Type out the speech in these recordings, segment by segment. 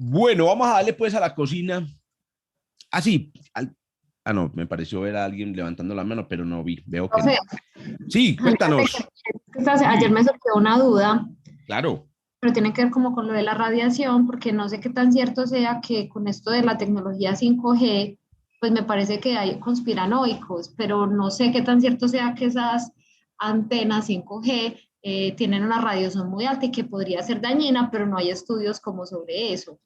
Bueno, vamos a darle pues a la cocina. Ah, sí. No, me pareció ver a alguien levantando la mano, pero no vi. Veo que Profe, no. Sí, fíjate cuéntanos. ayer Sí, me surgió una duda, claro. pero tiene que ver como con lo de la radiación, porque no sé qué tan cierto sea que con esto de la tecnología 5G, pues me parece que hay conspiranoicos, pero no sé qué tan cierto sea que esas antenas 5G tienen una radiación muy alta y que podría ser dañina, pero no hay estudios como sobre eso.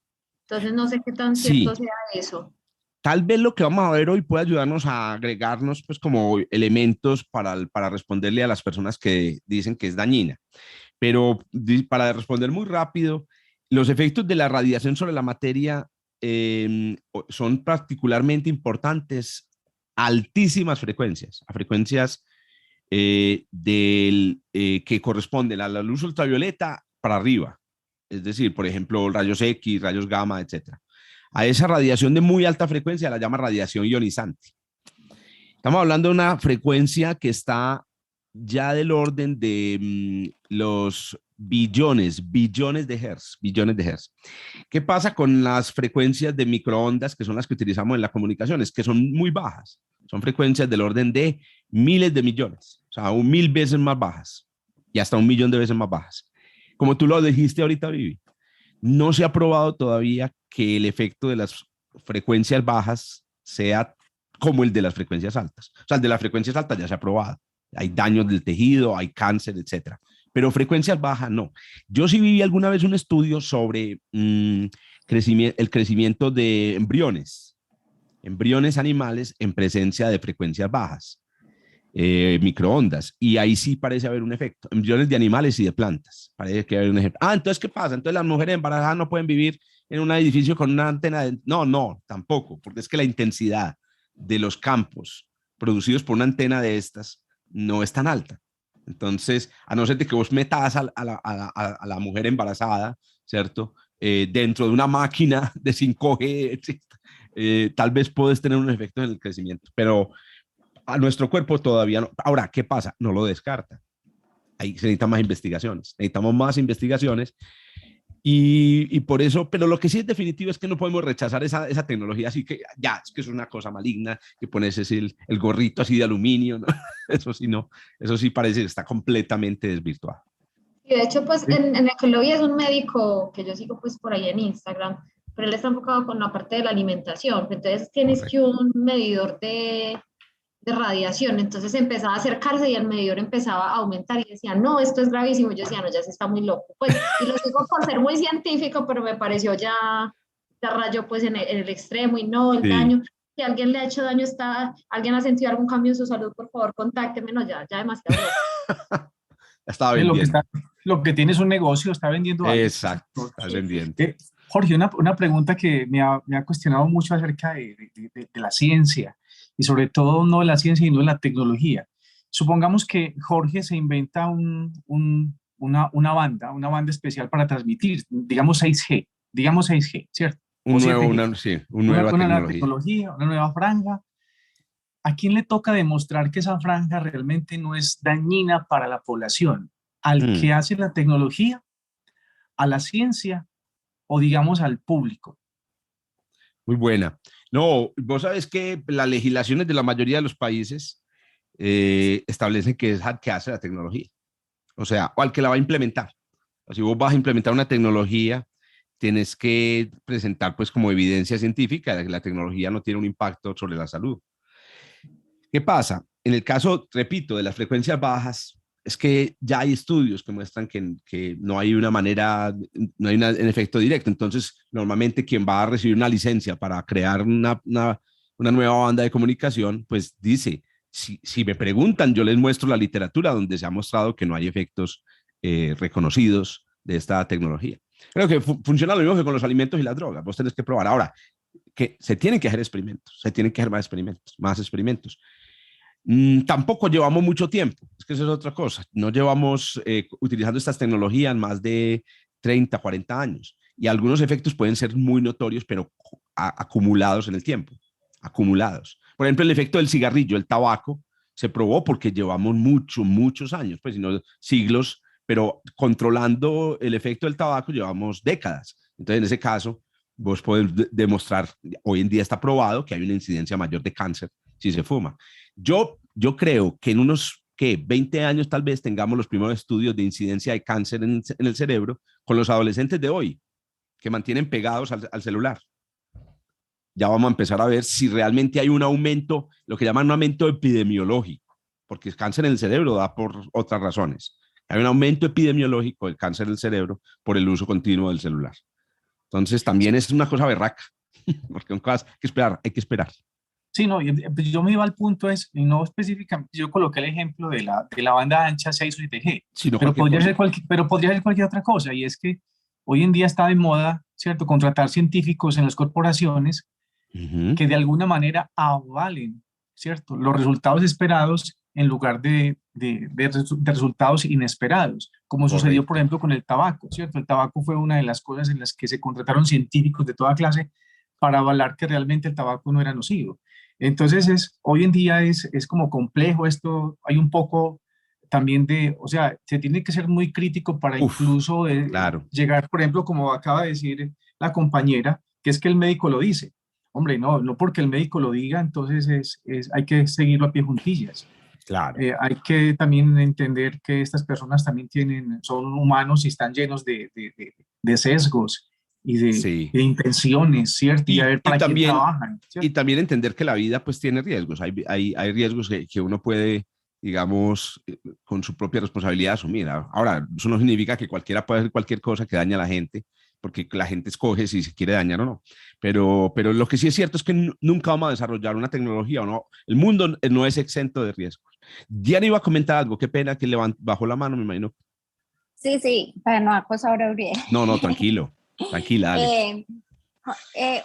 Entonces no sé qué tan cierto Sí, sea eso. tal vez lo que vamos a ver hoy puede ayudarnos a agregarnos pues como elementos para responderle a las personas que dicen que es dañina. Pero para responder muy rápido, los efectos de la radiación sobre la materia son particularmente importantes a altísimas frecuencias, a frecuencias que corresponden a la luz ultravioleta para arriba. Es decir, por ejemplo, rayos X, rayos gamma, etcétera. A esa radiación de muy alta frecuencia la llama radiación ionizante. Estamos hablando de una frecuencia que está ya del orden de los billones de hertz, billones de hertz. ¿Qué pasa con las frecuencias de microondas, que son las que utilizamos en las comunicaciones, que son muy bajas? Son frecuencias del orden de miles de millones, o sea, 1000 veces más bajas y hasta 1 millón de veces más bajas. Como tú lo dijiste ahorita, Vivi, no se ha probado todavía que el efecto de las frecuencias bajas sea como el de las frecuencias altas. O sea, el de las frecuencias altas ya se ha probado. Hay daños del tejido, hay cáncer, etcétera. Pero frecuencias bajas no. Yo sí vi alguna vez un estudio sobre el crecimiento de embriones animales en presencia de frecuencias bajas, microondas, y ahí sí parece haber un efecto. Embriones de animales y de plantas. Parece que hay un ejemplo. Entonces, ¿qué pasa? Entonces las mujeres embarazadas no pueden vivir en un edificio con una antena de... No, no, tampoco, porque es que la intensidad de los campos producidos por una antena de estas no es tan alta. Entonces, a no ser de que vos metas a la mujer embarazada, ¿cierto? Dentro de una máquina de 5G, tal vez puedes tener un efecto en el crecimiento, pero a nuestro cuerpo todavía no. Ahora, ¿qué pasa? No lo descarta. Ahí se necesitan más investigaciones. Necesitamos más investigaciones y por eso, pero lo que sí es definitivo es que no podemos rechazar esa tecnología, así que ya, es que es una cosa maligna, que pones el gorrito así de aluminio, ¿no? Eso sí, no, eso sí parece que está completamente desvirtuado. Y de hecho, pues ¿Sí? en el que lo vi es un médico que yo sigo pues por ahí en Instagram, pero él está enfocado con la parte de la alimentación. Entonces tienes que Correcto. un medidor de radiación. Entonces empezaba a acercarse y el medidor empezaba a aumentar y decía, no, esto es gravísimo. Yo decía, no, ya se está muy loco. Pues, y lo sigo por ser muy científico, pero me pareció ya rayó pues en el extremo y no, el Sí, daño. Si alguien le ha hecho daño, alguien ha sentido algún cambio en su salud, por favor, contácteme. No, ya demasiado loco. estaba Lo que vendiendo. está, lo que tiene es un negocio, está vendiendo algo. Exacto, estás vendiendo. Jorge, una pregunta que me ha cuestionado mucho acerca de la ciencia y sobre todo no de la ciencia, sino de la tecnología. Supongamos que Jorge se inventa una banda especial para transmitir, digamos 6G, ¿cierto? O 7G. Sí, una Una, nueva una nueva tecnología. tecnología, una nueva franja. ¿A quién le toca demostrar que esa franja realmente no es dañina para la población? ¿Al Mm. que hace la tecnología, a la ciencia o digamos al público? Muy buena. No, vos sabes que las legislaciones de la mayoría de los países establecen que es al que hace la tecnología, o sea, o al que la va a implementar. O si vos vas a implementar una tecnología, tienes que presentar pues como evidencia científica de que la tecnología no tiene un impacto sobre la salud. ¿Qué pasa? En el caso, repito, de las frecuencias bajas, es que ya hay estudios que muestran que no hay una manera, no hay un efecto directo. Entonces, normalmente quien va a recibir una licencia para crear una nueva banda de comunicación, pues dice, si me preguntan, yo les muestro la literatura donde se ha mostrado que no hay efectos reconocidos de esta tecnología. Creo que funciona lo mismo que con los alimentos y las drogas. Vos tenés que probar. Ahora, que se tienen que hacer experimentos, se tienen que hacer más experimentos, más experimentos. Tampoco llevamos mucho tiempo, es que eso es otra cosa. No llevamos utilizando estas tecnologías más de 30, 40 años y algunos efectos pueden ser muy notorios, pero acumulados en el tiempo, acumulados. Por ejemplo, el efecto del cigarrillo, el tabaco, se probó porque llevamos muchos años, pues, sino siglos, pero controlando el efecto del tabaco llevamos décadas. Entonces, en ese caso, vos podés demostrar, hoy en día está probado que hay una incidencia mayor de cáncer si se fuma. Yo creo que en unos 20 años tal vez tengamos los primeros estudios de incidencia de cáncer en el cerebro con los adolescentes de hoy, que mantienen pegados al celular. Ya vamos a empezar a ver si realmente hay un aumento, lo que llaman un aumento epidemiológico, porque el cáncer en el cerebro da por otras razones. Hay un aumento epidemiológico del cáncer del cerebro por el uso continuo del celular. Entonces también es una cosa berraca, porque son cosas que esperar, hay que esperar. Sí, no, pues yo me iba al punto, y no específicamente, yo coloqué el ejemplo de la banda ancha 6 o 7G, Sino pero cualquier cosa. pero podría ser cualquier otra cosa, y es que hoy en día está de moda, ¿cierto?, contratar científicos en las corporaciones que de alguna manera avalen, ¿cierto?, los resultados esperados en lugar de resultados inesperados, como sucedió, por ejemplo, con el tabaco, ¿cierto? El tabaco fue una de las cosas en las que se contrataron científicos de toda clase para avalar que realmente el tabaco no era nocivo. Entonces, hoy en día es como complejo esto, hay un poco también o sea, se tiene que ser muy crítico para incluso claro. llegar, por ejemplo, como acaba de decir la compañera, que es que el médico lo dice. Hombre, no porque el médico lo diga, entonces hay que seguirlo a pie juntillas. Claro. Hay que también entender que estas personas también son humanos y están llenos de sesgos y de intenciones, ¿cierto? Y a ver para quién trabajan, ¿cierto? Y también entender que la vida pues tiene riesgos. Hay riesgos que uno puede, digamos, con su propia responsabilidad asumir. Ahora, eso no significa que cualquiera pueda hacer cualquier cosa que dañe a la gente, porque la gente escoge si se quiere dañar o no. Pero lo que sí es cierto es que nunca vamos a desarrollar una tecnología o no. El mundo no es exento de riesgos. Diana iba a comentar algo, qué pena que bajó la mano, me imagino. Sí, para no acosar a Uriel. No, tranquila, dale.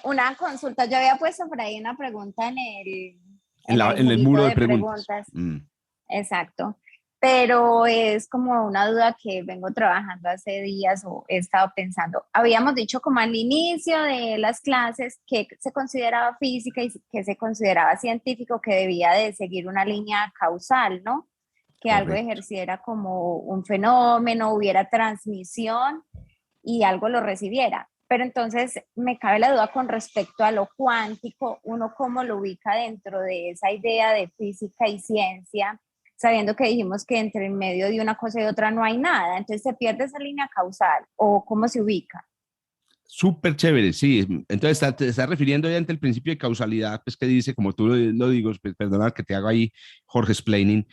Una consulta, yo había puesto por ahí una pregunta en el muro de preguntas. Exacto, pero es como una duda que vengo trabajando hace días o he estado pensando. Habíamos dicho como al inicio de las clases que se consideraba física y que se consideraba científico, que debía de seguir una línea causal, ¿no? Que algo ejerciera como un fenómeno, hubiera transmisión y algo lo recibiera. Pero entonces me cabe la duda con respecto a lo cuántico, uno cómo lo ubica dentro de esa idea de física y ciencia, sabiendo que dijimos que entre el medio de una cosa y otra no hay nada, entonces se pierde esa línea causal, o cómo se ubica. Súper chévere, sí. Entonces te estás refiriendo ya ante el principio de causalidad, pues que dice, como tú lo digo, perdona que te hago ahí Jorge explaining,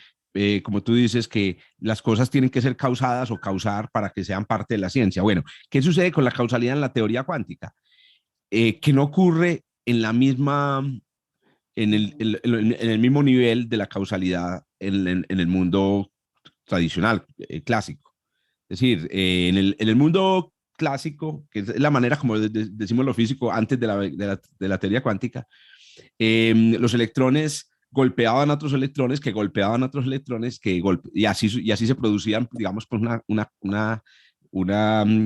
como tú dices, que las cosas tienen que ser causadas o causar para que sean parte de la ciencia. Bueno, ¿qué sucede con la causalidad en la teoría cuántica? Que no ocurre en la misma, en el mismo nivel de la causalidad en el mundo tradicional, clásico. Es decir, en el mundo clásico, que es la manera como decimos lo físico antes de la teoría cuántica, los electrones golpeaban a otros electrones que golpeaban a otros electrones y así se producían, digamos, pues una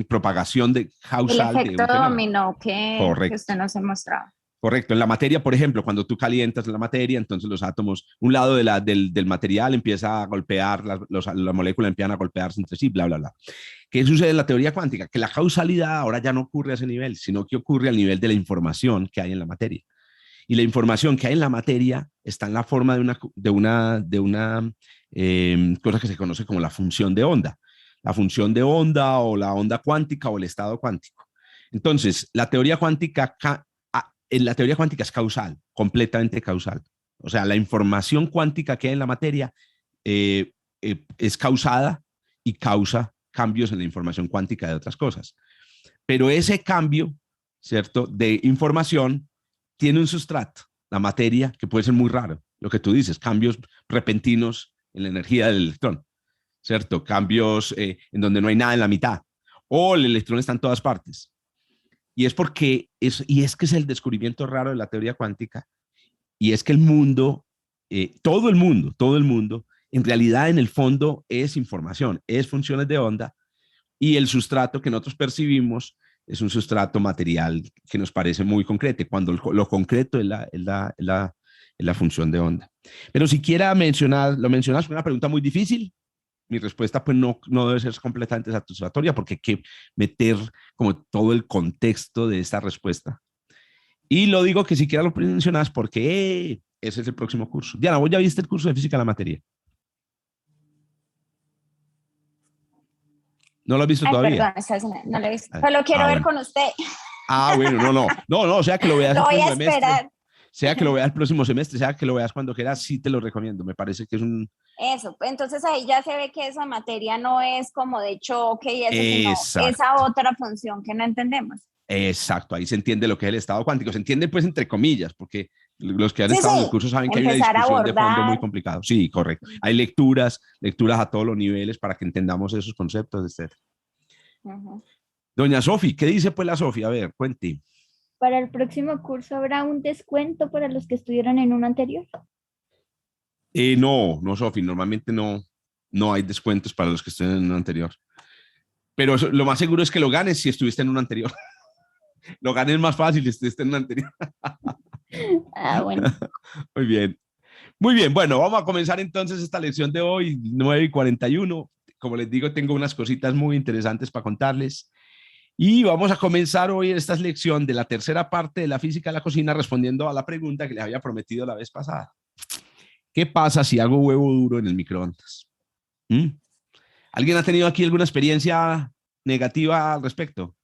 propagación causal. El efecto dominó que usted nos ha mostrado. Correcto. En la materia, por ejemplo, cuando tú calientas la materia, entonces los átomos, un lado del material empieza a golpear, las moléculas empiezan a golpearse entre sí, bla, bla, bla. ¿Qué sucede en la teoría cuántica? Que la causalidad ahora ya no ocurre a ese nivel, sino que ocurre al nivel de la información que hay en la materia. Y la información que hay en la materia está en la forma de una cosa que se conoce como la función de onda. La función de onda o la onda cuántica o el estado cuántico. Entonces, la teoría cuántica es causal, completamente causal. O sea, la información cuántica que hay en la materia es causada y causa cambios en la información cuántica de otras cosas. Pero ese cambio, ¿cierto?, de información tiene un sustrato, la materia, que puede ser muy raro. Lo que tú dices, cambios repentinos en la energía del electrón, ¿cierto? Cambios en donde no hay nada en la mitad. O el electrón está en todas partes. Y es que es el descubrimiento raro de la teoría cuántica, y es que el mundo, todo el mundo, en realidad en el fondo es información, es funciones de onda, y el sustrato que nosotros percibimos es un sustrato material que nos parece muy concreto, cuando lo concreto es la función de onda. Pero si quiera lo mencionas, una pregunta muy difícil. mi respuesta pues no debe ser completamente satisfactoria porque hay que meter como todo el contexto de esta respuesta. Y lo digo que siquiera lo mencionas porque ese es el próximo curso. Diana, ¿vos ya viste el curso de física de la materia? ¿No lo has visto todavía? Perdón, no lo he visto. Pero lo quiero ver bueno. con usted. Bueno, no, o sea que lo veas Lo el voy a próximo esperar. semestre, sea que lo veas el próximo semestre, sea que lo veas cuando quieras, sí te lo recomiendo. Me parece que es un... Eso, entonces ahí ya se ve que esa materia no es como de choque y eso, sino Exacto. esa otra función que no entendemos. Exacto, ahí se entiende lo que es el estado cuántico. Se entiende pues entre comillas, porque los que han Sí, estado en el sí. curso saben que hay una Empezar a discusión de fondo muy abordar. complicada. Sí, correcto. Hay lecturas a todos los niveles para que entendamos esos conceptos, etc. Ujú. Doña Sofi, ¿qué dice pues la Sofi? A ver, cuente. Para el próximo curso habrá un descuento para los que estuvieron en uno anterior. No, Sofi, normalmente no hay descuentos para los que estén en uno anterior. Pero lo más seguro es que lo ganes si estuviste en uno anterior. Lo ganes más fácil si estuviste en uno anterior. Ah, bueno. Muy bien. Muy bien, bueno, vamos a comenzar entonces esta lección de hoy, 9:41. Como les digo, tengo unas cositas muy interesantes para contarles. Y vamos a comenzar hoy esta lección de la tercera parte de la física de la cocina respondiendo a la pregunta que les había prometido la vez pasada. ¿Qué pasa si hago huevo duro en el microondas? ¿Alguien ha tenido aquí alguna experiencia negativa al respecto?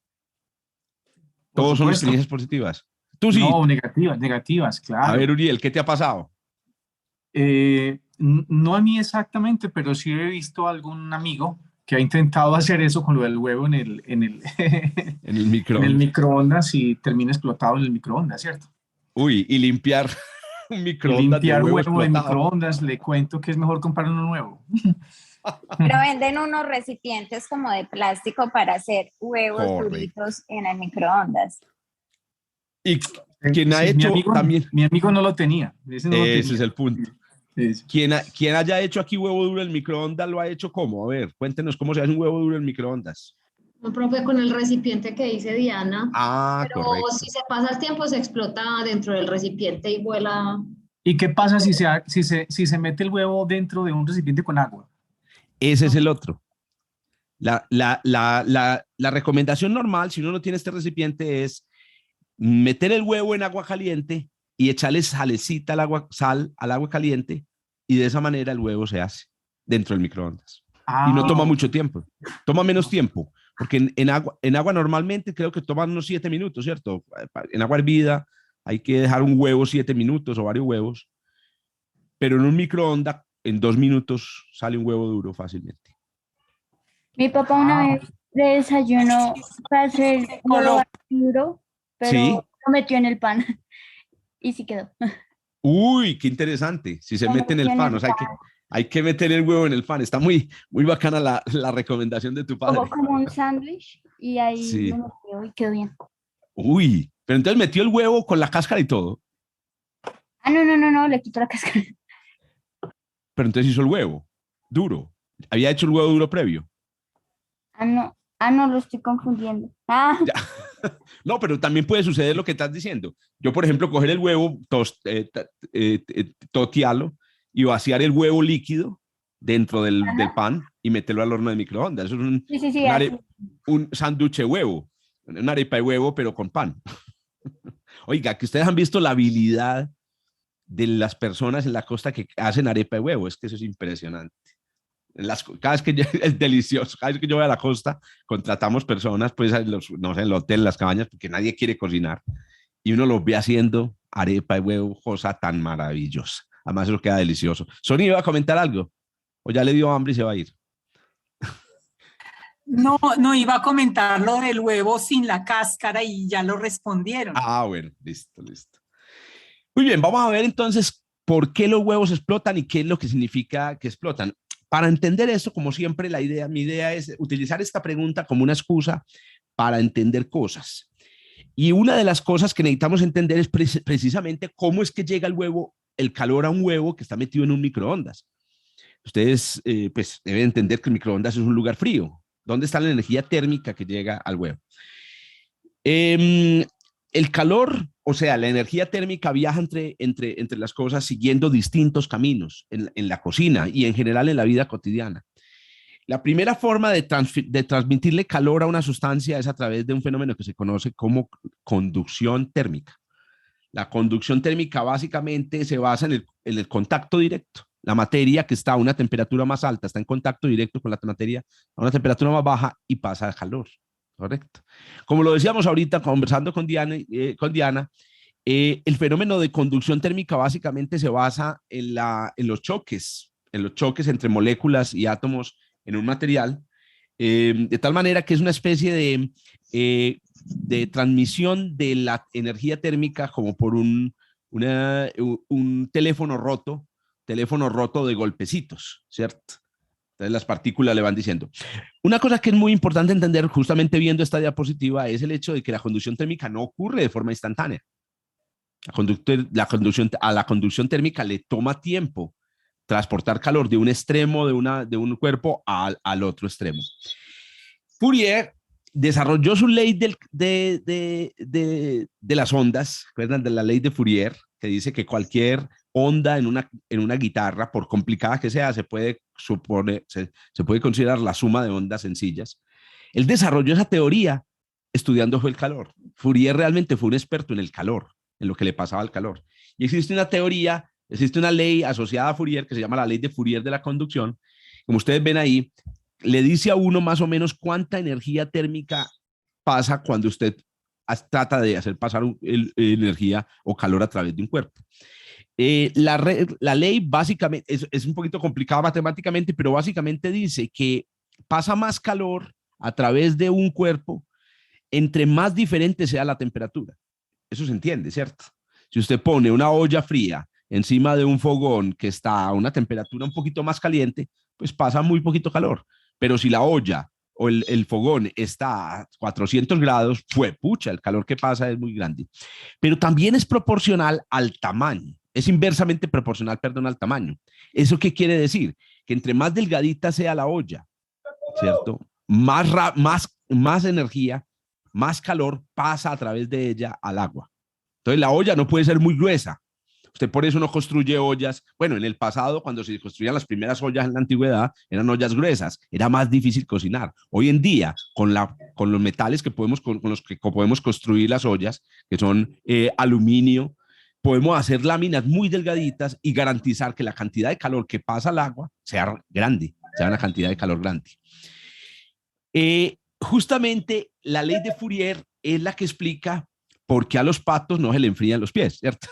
Todos son experiencias positivas. Tú sí. No, negativas, claro. A ver, Uriel, ¿qué te ha pasado? No a mí exactamente, pero sí he visto a algún amigo que ha intentado hacer eso con lo del huevo en el En el microondas. en el microondas y termina explotado en el microondas, ¿cierto? Uy, y limpiar un microondas Limpiar de huevo en explotado. microondas, le cuento que es mejor comprar uno nuevo. Pero venden unos recipientes como de plástico para hacer huevos Correcto. Duritos en el microondas. Y quien ha Sí, hecho mi amigo, también. Mi amigo no lo tenía. Ese no lo Ese tenía. es el punto. Eso. Quien haya hecho aquí huevo duro en el microondas, ¿lo ha hecho cómo? A ver, cuéntenos cómo se hace un huevo duro en el microondas. No, profe, con el recipiente que dice Diana. Pero correcto. Si se pasa el tiempo, se explota dentro del recipiente y vuela. ¿Y qué pasa si se mete el huevo dentro de un recipiente con agua? Ese es el otro. La recomendación normal, si uno no tiene este recipiente, es meter el huevo en agua caliente y echarle salecita sal al agua caliente, y de esa manera el huevo se hace dentro del microondas. Y no toma mucho tiempo, toma menos tiempo, porque en agua normalmente creo que toma unos 7 minutos, ¿cierto? En agua hervida hay que dejar un huevo 7 minutos o varios huevos, pero en un microondas en 2 minutos sale un huevo duro fácilmente. Mi papá una vez de desayuno fue a hacer huevo duro, pero ¿Sí? lo metió en el pan y sí quedó. Uy, qué interesante. Si se mete en el pan, o sea, hay que meter el huevo en el pan. Está muy bacana la recomendación de tu padre. Como un sándwich y ahí Sí. lo metió y quedó bien. Uy, pero entonces metió el huevo con la cáscara y todo. Ah, no, le quitó la cáscara. Pero entonces hizo el huevo duro. Había hecho el huevo duro previo. No, lo estoy confundiendo. Ah, Ya. No, pero también puede suceder lo que estás diciendo. Yo, por ejemplo, coger el huevo, totearlo y vaciar el huevo líquido dentro del pan y meterlo al horno de microondas. Eso es sí, un sándwich de huevo, una arepa de huevo, pero con pan. Oiga, que ustedes han visto la habilidad de las personas en la costa que hacen arepa de huevo. Es que eso es impresionante. Cada vez que es delicioso, cada vez que yo voy a la costa, contratamos personas, pues, no sé, en el hotel, en las cabañas, porque nadie quiere cocinar, y uno los ve haciendo arepa de huevo, cosa tan maravillosa. Además, eso queda delicioso. Sony, ¿iba a comentar algo? ¿O ya le dio hambre y se va a ir? No, iba a comentar lo del huevo sin la cáscara y ya lo respondieron. Bueno, listo. Muy bien, vamos a ver entonces por qué los huevos explotan y qué es lo que significa que explotan. Para entender eso, como siempre, mi idea es utilizar esta pregunta como una excusa para entender cosas. Y una de las cosas que necesitamos entender es precisamente cómo es que llega el calor a un huevo que está metido en un microondas. Ustedes pues deben entender que el microondas es un lugar frío. ¿Dónde está la energía térmica que llega al huevo? El calor, o sea, la energía térmica viaja entre las cosas siguiendo distintos caminos en la cocina y en general en la vida cotidiana. La primera forma de transmitirle calor a una sustancia es a través de un fenómeno que se conoce como conducción térmica. La conducción térmica básicamente se basa en el contacto directo. La materia que está a una temperatura más alta está en contacto directo con la materia a una temperatura más baja y pasa al calor. Correcto. Como lo decíamos ahorita conversando con Diana, el fenómeno de conducción térmica básicamente se basa en los choques entre moléculas y átomos en un material, de tal manera que es una especie de transmisión de la energía térmica como por un teléfono roto de golpecitos, ¿cierto? Entonces las partículas le van diciendo. Una cosa que es muy importante entender justamente viendo esta diapositiva es el hecho de que la conducción térmica no ocurre de forma instantánea. A la conducción térmica le toma tiempo transportar calor de un extremo de un cuerpo al otro extremo. Fourier desarrolló su ley de las ondas, ¿recuerdan? De la ley de Fourier, que dice que cualquier onda en una guitarra, por complicada que sea, se puede considerar la suma de ondas sencillas. Él desarrolló esa teoría estudiando el calor. Fourier realmente fue un experto en el calor, en lo que le pasaba al calor. Y existe una ley asociada a Fourier que se llama la ley de Fourier de la conducción. Como ustedes ven ahí, le dice a uno más o menos cuánta energía térmica pasa cuando usted trata de hacer pasar energía o calor a través de un cuerpo. La ley básicamente es un poquito complicada matemáticamente, pero básicamente dice que pasa más calor a través de un cuerpo entre más diferente sea la temperatura. Eso se entiende, ¿cierto? Si usted pone una olla fría encima de un fogón que está a una temperatura un poquito más caliente, pues pasa muy poquito calor. Pero si la olla o el fogón está a 400 grados, pues pucha, el calor que pasa es muy grande. Pero también es proporcional al tamaño. Es inversamente proporcional, perdón, al tamaño. ¿Eso qué quiere decir? Que entre más delgadita sea la olla, ¿cierto? Más energía, más calor pasa a través de ella al agua. Entonces la olla no puede ser muy gruesa. Usted por eso no construye ollas. Bueno, en el pasado, cuando se construían las primeras ollas en la antigüedad, eran ollas gruesas. Era más difícil cocinar. Hoy en día, con los metales con los que podemos construir las ollas, que son aluminio, podemos hacer láminas muy delgaditas y garantizar que la cantidad de calor que pasa al agua sea grande, sea una cantidad de calor grande. Justamente la ley de Fourier es la que explica por qué a los patos no se le enfrían los pies, ¿cierto?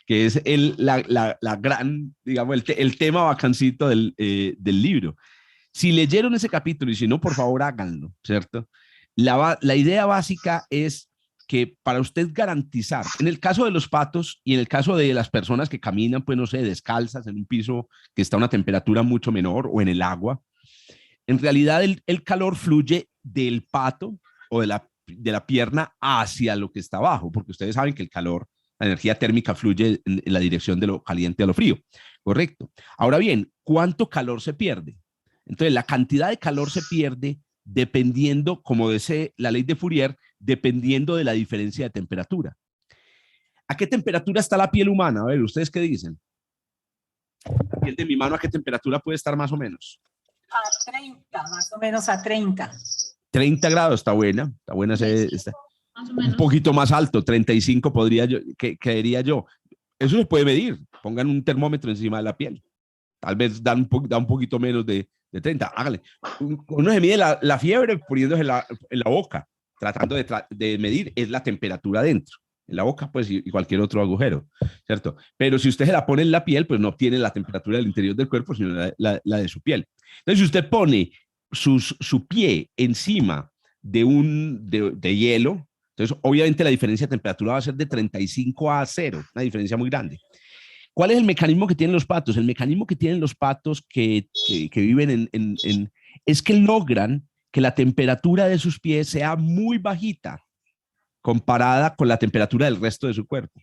Que es la gran, digamos, el tema bacancito del libro. Si leyeron ese capítulo y si no, por favor háganlo, ¿cierto? La idea básica es que para usted garantizar, en el caso de los patos y en el caso de las personas que caminan, pues no sé, descalzas en un piso que está a una temperatura mucho menor o en el agua, en realidad el calor fluye del pato o de la pierna hacia lo que está abajo, porque ustedes saben que el calor, la energía térmica fluye en la dirección de lo caliente a lo frío, ¿correcto? Ahora bien, ¿cuánto calor se pierde? Entonces, la cantidad de calor se pierde dependiendo, como dice la ley de Fourier, dependiendo de la diferencia de temperatura. ¿A qué temperatura está la piel humana? A ver, ¿ustedes qué dicen? La piel de mi mano, ¿a qué temperatura puede estar más o menos? A 30, más o menos a 30. 30 grados, está buena, está un poquito más alto, 35 creería yo. Eso se puede medir, pongan un termómetro encima de la piel. Tal vez da un poquito menos de 30, hágale. Uno se mide la fiebre poniéndose en la boca, tratando de medir es la temperatura dentro. En la boca, pues, y cualquier otro agujero, ¿cierto? Pero si usted se la pone en la piel, pues no obtiene la temperatura del interior del cuerpo, sino la de su piel. Entonces, si usted pone su pie encima de hielo, entonces obviamente la diferencia de temperatura va a ser de 35 a 0, una diferencia muy grande. ¿Cuál es el mecanismo que tienen los patos? El mecanismo que tienen los patos que viven es que logran que la temperatura de sus pies sea muy bajita comparada con la temperatura del resto de su cuerpo.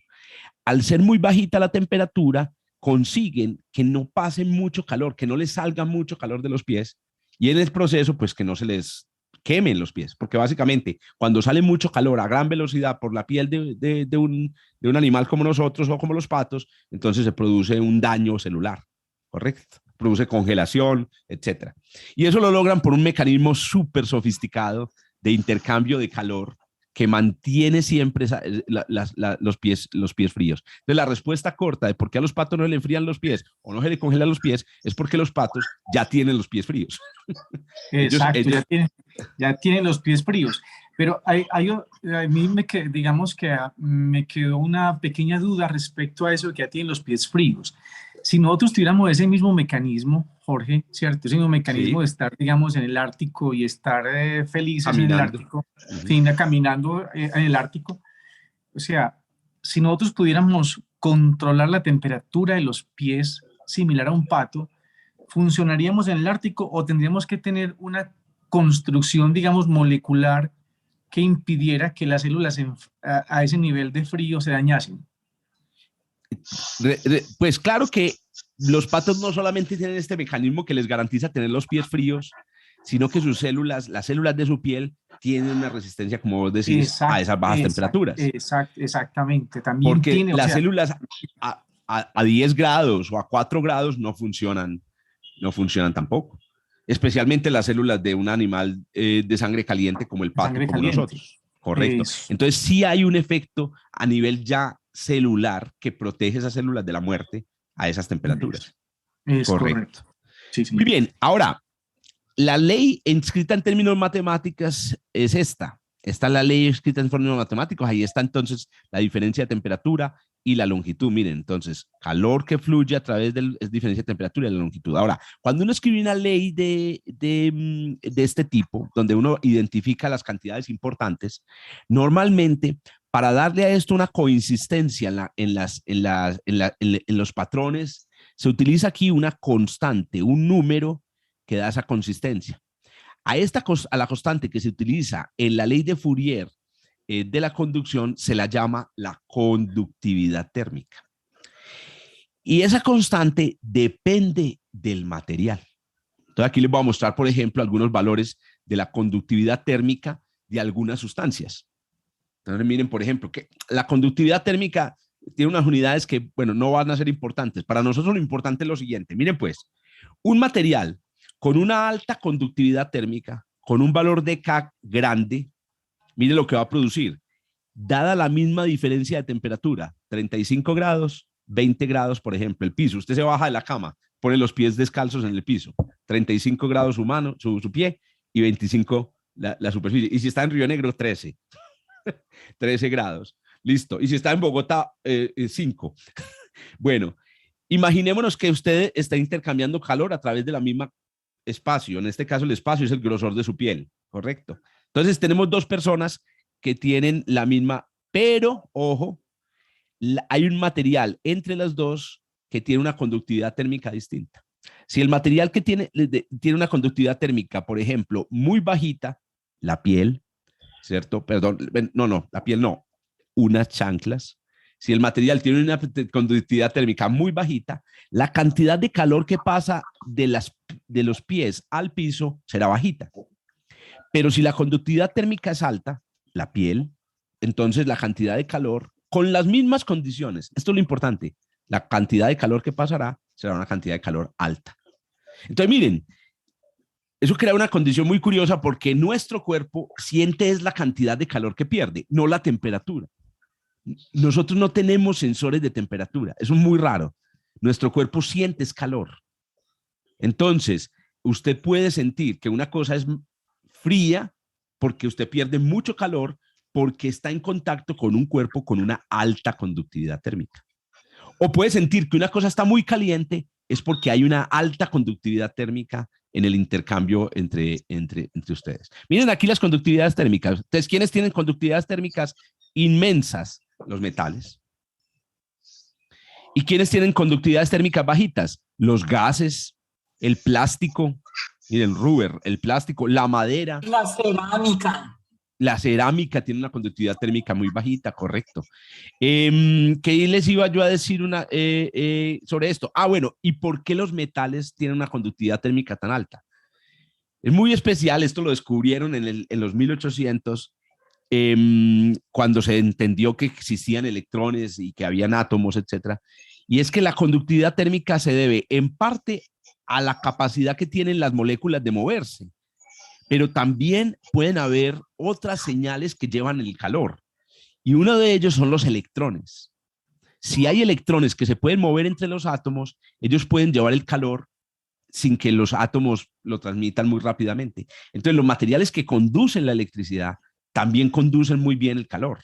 Al ser muy bajita la temperatura, consiguen que no pase mucho calor, que no les salga mucho calor de los pies y en el proceso, pues que no se les quemen los pies, porque básicamente cuando sale mucho calor a gran velocidad por la piel de un animal como nosotros o como los patos, entonces se produce un daño celular, ¿correcto? produce congelación, etcétera. Y eso lo logran por un mecanismo súper sofisticado de intercambio de calor que mantiene siempre los pies fríos. Entonces, la respuesta corta de por qué a los patos no se le enfrían los pies o no se le congelan los pies es porque los patos ya tienen los pies fríos. Exacto, ya tienen los pies fríos. Pero a mí digamos que me quedó una pequeña duda respecto a eso de que ya tienen los pies fríos. Si nosotros tuviéramos ese mismo mecanismo, Jorge, ¿cierto? Ese mismo mecanismo de estar, digamos, en el Ártico y estar felices caminando en el Ártico, caminando en el Ártico. O sea, si nosotros pudiéramos controlar la temperatura de los pies similar a un pato, ¿funcionaríamos en el Ártico o tendríamos que tener una construcción, digamos, molecular que impidiera que las células a ese nivel de frío se dañasen? Pues claro que los patos no solamente tienen este mecanismo que les garantiza tener los pies fríos, sino que sus células, las células de su piel, tienen una resistencia, como vos decís, a esas bajas temperaturas. Exactamente. También porque las células a 10 grados o a 4 grados no funcionan tampoco. Especialmente las células de un animal de sangre caliente como el pato, como nosotros. Correcto. Entonces sí hay un efecto a nivel ya celular que protege esas células de la muerte a esas temperaturas. Es correcto. Sí. Muy bien. Ahora, la ley escrita en términos matemáticos es esta. Esta es la ley escrita en términos matemáticos. Ahí está entonces la diferencia de temperatura y la longitud. Miren, entonces, calor que fluye a través es diferencia de temperatura y la longitud. Ahora, cuando uno escribe una ley de este tipo, donde uno identifica las cantidades importantes, normalmente, para darle a esto una coincidencia en los patrones, se utiliza aquí una constante, un número que da esa consistencia. A la constante que se utiliza en la ley de Fourier de la conducción se la llama la conductividad térmica. Y esa constante depende del material. Entonces aquí les voy a mostrar, por ejemplo, algunos valores de la conductividad térmica de algunas sustancias. Entonces miren, por ejemplo, que la conductividad térmica tiene unas unidades que, bueno, no van a ser importantes. Para nosotros lo importante es lo siguiente. Miren pues, un material con una alta conductividad térmica, con un valor de K grande, mire lo que va a producir. Dada la misma diferencia de temperatura, 35 grados, 20 grados, por ejemplo, el piso. Usted se baja de la cama, pone los pies descalzos en el piso. 35 grados su pie y 25 la superficie. Y si está en Río Negro, 13. 13 grados. Listo. Y si está en Bogotá, 5. Bueno, imaginémonos que usted está intercambiando calor a través de la misma espacio. En este caso, el espacio es el grosor de su piel, ¿correcto? Entonces, tenemos dos personas que tienen la misma, pero, ojo, hay un material entre las dos que tiene una conductividad térmica distinta. Si el material que tiene una conductividad térmica, por ejemplo, muy bajita, la piel, ¿cierto? Perdón, no, la piel no, unas chanclas. Si el material tiene una conductividad térmica muy bajita, la cantidad de calor que pasa de los pies al piso será bajita. Pero si la conductividad térmica es alta, la piel, entonces la cantidad de calor, con las mismas condiciones, esto es lo importante, la cantidad de calor que pasará será una cantidad de calor alta. Entonces miren, eso crea una condición muy curiosa porque nuestro cuerpo siente es la cantidad de calor que pierde, no la temperatura. Nosotros no tenemos sensores de temperatura, eso es muy raro. Nuestro cuerpo siente es calor. Entonces, usted puede sentir que una cosa es fría porque usted pierde mucho calor porque está en contacto con un cuerpo con una alta conductividad térmica. O puede sentir que una cosa está muy caliente es porque hay una alta conductividad térmica en el intercambio entre ustedes. Miren aquí las conductividades térmicas. Entonces, ¿quiénes tienen conductividades térmicas inmensas? Los metales. ¿Y quiénes tienen conductividades térmicas bajitas? Los gases, el plástico, miren, rubber, el plástico, la madera. La cerámica. La cerámica tiene una conductividad térmica muy bajita, correcto. ¿Qué les iba yo a decir sobre esto? Bueno, ¿y por qué los metales tienen una conductividad térmica tan alta? Es muy especial, esto lo descubrieron en los 1800, cuando se entendió que existían electrones y que habían átomos, etcétera. Y es que la conductividad térmica se debe en parte a la capacidad que tienen las moléculas de moverse, pero también pueden haber otras señales que llevan el calor. Y uno de ellos son los electrones. Si hay electrones que se pueden mover entre los átomos, ellos pueden llevar el calor sin que los átomos lo transmitan muy rápidamente. Entonces, los materiales que conducen la electricidad también conducen muy bien el calor.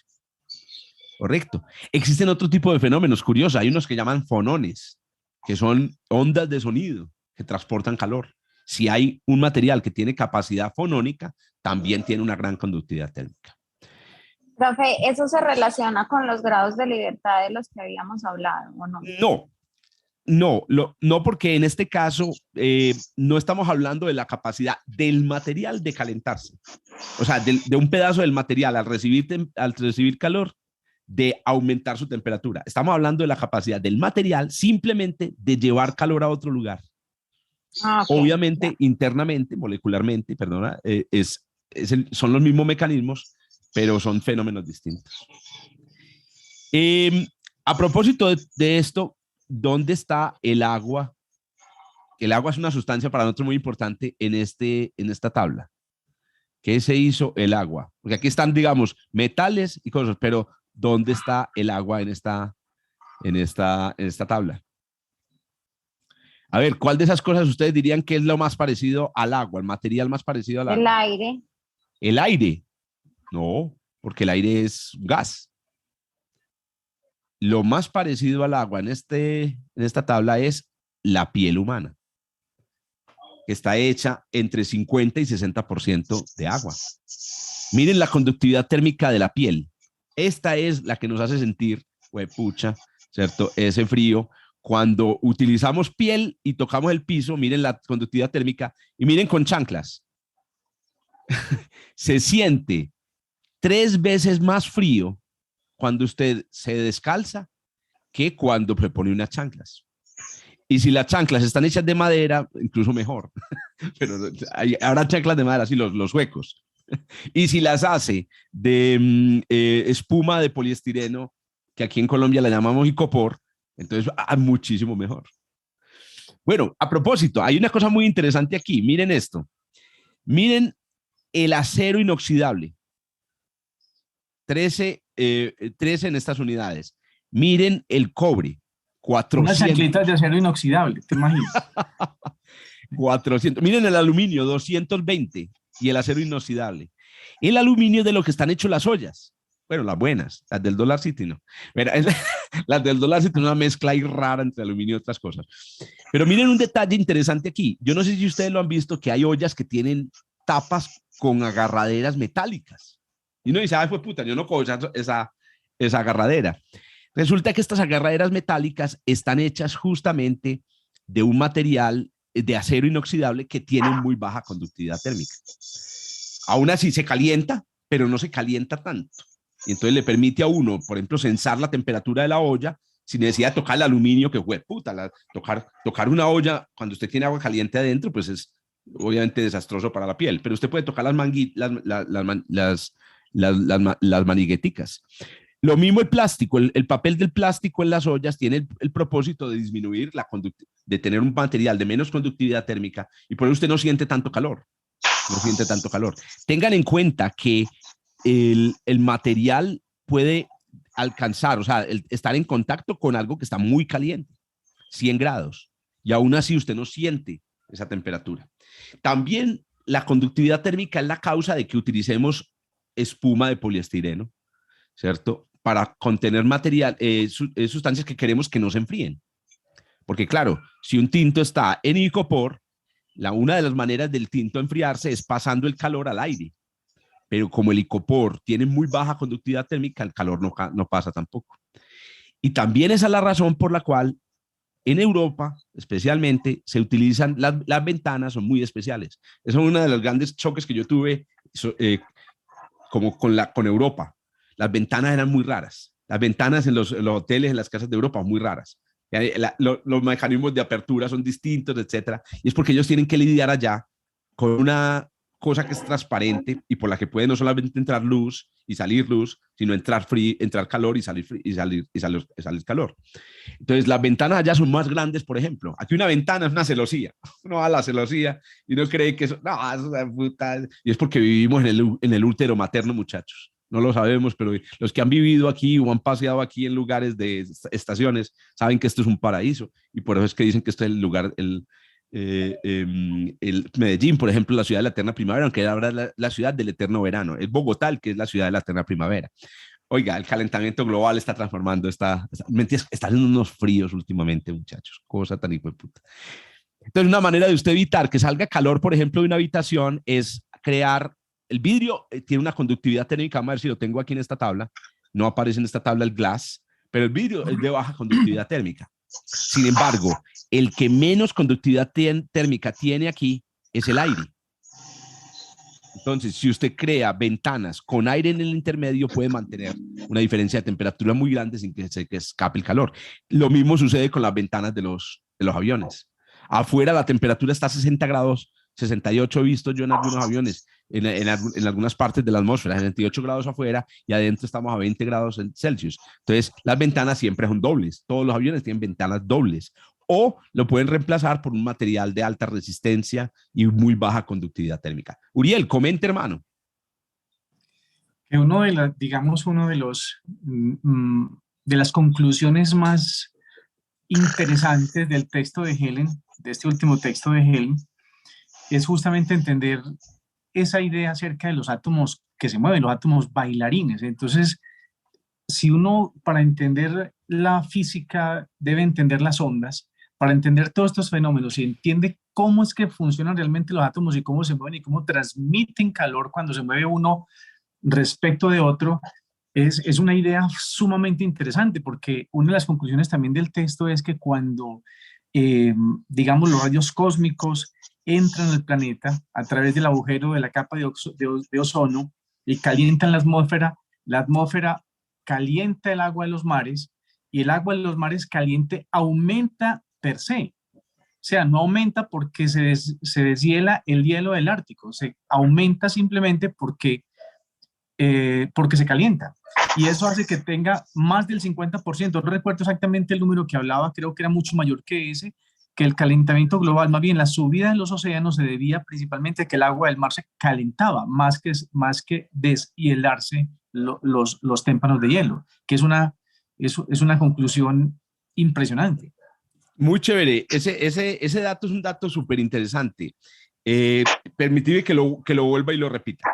Correcto. Existen otro tipo de fenómenos curiosos. Hay unos que llaman fonones, que son ondas de sonido que transportan calor. Si hay un material que tiene capacidad fonónica, también tiene una gran conductividad térmica. Profe, ¿eso se relaciona con los grados de libertad de los que habíamos hablado o no? No, porque en este caso no estamos hablando de la capacidad del material de calentarse. O sea, de un pedazo del material al recibir calor, de aumentar su temperatura. Estamos hablando de la capacidad del material simplemente de llevar calor a otro lugar. Okay. Obviamente, internamente, molecularmente, perdona, son los mismos mecanismos, pero son fenómenos distintos. A propósito de esto, ¿dónde está el agua? El agua es una sustancia para nosotros muy importante en esta tabla. ¿Qué se hizo el agua? Porque aquí están, digamos, metales y cosas, pero ¿dónde está el agua en esta tabla? A ver, ¿cuál de esas cosas ustedes dirían que es lo más parecido al agua, el material más parecido al agua? El aire. ¿El aire? No, porque el aire es gas. Lo más parecido al agua en esta tabla es la piel humana, que está hecha entre 50 y 60% de agua. Miren la conductividad térmica de la piel. Esta es la que nos hace sentir, huepucha, ¿cierto? Ese frío. Cuando utilizamos piel y tocamos el piso, miren la conductividad térmica y miren con chanclas. Se siente 3 veces más frío cuando usted se descalza que cuando se pone unas chanclas. Y si las chanclas están hechas de madera, incluso mejor. Pero habrá chanclas de madera, así los huecos. Y si las hace de espuma de poliestireno, que aquí en Colombia la llamamos icopor, entonces muchísimo mejor. Bueno, a propósito, hay una cosa muy interesante aquí. Miren esto. Miren el acero inoxidable. 13 en estas unidades. Miren el cobre. 400. Unas chanclitas de acero inoxidable, ¿te imaginas? 400. Miren el aluminio, 220. Y el acero inoxidable. El aluminio es de lo que están hechos las ollas. Bueno, las buenas, las del Dollar City no. Mira, las del Dollar City es una mezcla ahí rara entre aluminio y otras cosas. Pero miren un detalle interesante aquí. Yo no sé si ustedes lo han visto, que hay ollas que tienen tapas con agarraderas metálicas. Y uno dice, fue puta, yo no cojo esa agarradera. Resulta que estas agarraderas metálicas están hechas justamente de un material de acero inoxidable que tiene muy baja conductividad térmica. Aún así se calienta, pero no se calienta tanto. Y entonces le permite a uno, por ejemplo, sensar la temperatura de la olla sin necesidad de tocar el aluminio, que fue puta, tocar una olla cuando usted tiene agua caliente adentro, pues es obviamente desastroso para la piel, pero usted puede tocar las manigueticas. Lo mismo el plástico, el papel del plástico en las ollas tiene el propósito de disminuir de tener un material de menos conductividad térmica y por eso usted no siente tanto calor. Tengan en cuenta que el material puede alcanzar, o sea, estar en contacto con algo que está muy caliente, 100 grados, y aún así usted no siente esa temperatura. También la conductividad térmica es la causa de que utilicemos espuma de poliestireno, ¿cierto? Para contener sustancias que queremos que no se enfríen. Porque claro, si un tinto está en icopor, una de las maneras del tinto a enfriarse es pasando el calor al aire. Pero como el icopor tiene muy baja conductividad térmica, el calor no pasa tampoco. Y también esa es la razón por la cual en Europa, especialmente, se utilizan las ventanas, son muy especiales. Esa es uno de los grandes choques que yo tuve como con Europa. Las ventanas eran muy raras. Las ventanas en los hoteles, en las casas de Europa, muy raras. Los mecanismos de apertura son distintos, etcétera. Y es porque ellos tienen que lidiar allá con cosa que es transparente y por la que puede no solamente entrar luz y salir luz, sino entrar calor y salir calor. Entonces, las ventanas allá son más grandes, por ejemplo. Aquí una ventana es una celosía. Uno va a la celosía y uno cree que eso, no, eso es una puta. Y es porque vivimos en el útero materno, muchachos. No lo sabemos, pero los que han vivido aquí o han paseado aquí en lugares de estaciones saben que esto es un paraíso. Y por eso es que dicen que este es el lugar, el Medellín, por ejemplo, la ciudad de la eterna primavera, aunque ahora es la ciudad del eterno verano. Es Bogotá, el que es la ciudad de la eterna primavera. Oiga, el calentamiento global está transformando están haciendo unos fríos últimamente, muchachos. Cosa tan hijo de puta. Entonces, una manera de usted evitar que salga calor, por ejemplo, de una habitación es crear. El vidrio tiene una conductividad térmica, vamos a ver si lo tengo aquí en esta tabla. No aparece en esta tabla el glass, pero el vidrio es de baja conductividad térmica. Sin embargo, el que menos conductividad térmica tiene aquí es el aire. Entonces, si usted crea ventanas con aire en el intermedio, puede mantener una diferencia de temperatura muy grande sin que se escape el calor. Lo mismo sucede con las ventanas de los aviones. Afuera la temperatura está a 60 grados, 68 he visto yo en algunos aviones, en algunas partes de la atmósfera, 68 grados afuera y adentro estamos a 20 grados Celsius. Entonces, las ventanas siempre son dobles. Todos los aviones tienen ventanas dobles. O lo pueden reemplazar por un material de alta resistencia y muy baja conductividad térmica. Uriel, comente, hermano. Que uno de las conclusiones más interesantes del texto de Helen, de este último texto de Helen, es justamente entender esa idea acerca de los átomos que se mueven, los átomos bailarines. Entonces, si uno para entender la física debe entender las ondas, para entender todos estos fenómenos y entiende cómo es que funcionan realmente los átomos y cómo se mueven y cómo transmiten calor cuando se mueve uno respecto de otro, es una idea sumamente interesante, porque una de las conclusiones también del texto es que cuando, digamos, los rayos cósmicos entran al planeta a través del agujero de la capa de ozono y calientan la atmósfera calienta el agua de los mares y el agua de los mares caliente aumenta per se. O sea, no aumenta porque se deshiela el hielo del Ártico, se aumenta simplemente porque se calienta. Y eso hace que tenga más del 50%. No recuerdo exactamente el número que hablaba, creo que era mucho mayor que ese, que el calentamiento global, más bien la subida de los océanos se debía principalmente a que el agua del mar se calentaba, más que deshielarse los témpanos de hielo, que es una conclusión impresionante. Muy chévere. Ese dato es un dato súper interesante. Permitidme que lo vuelva y lo repita.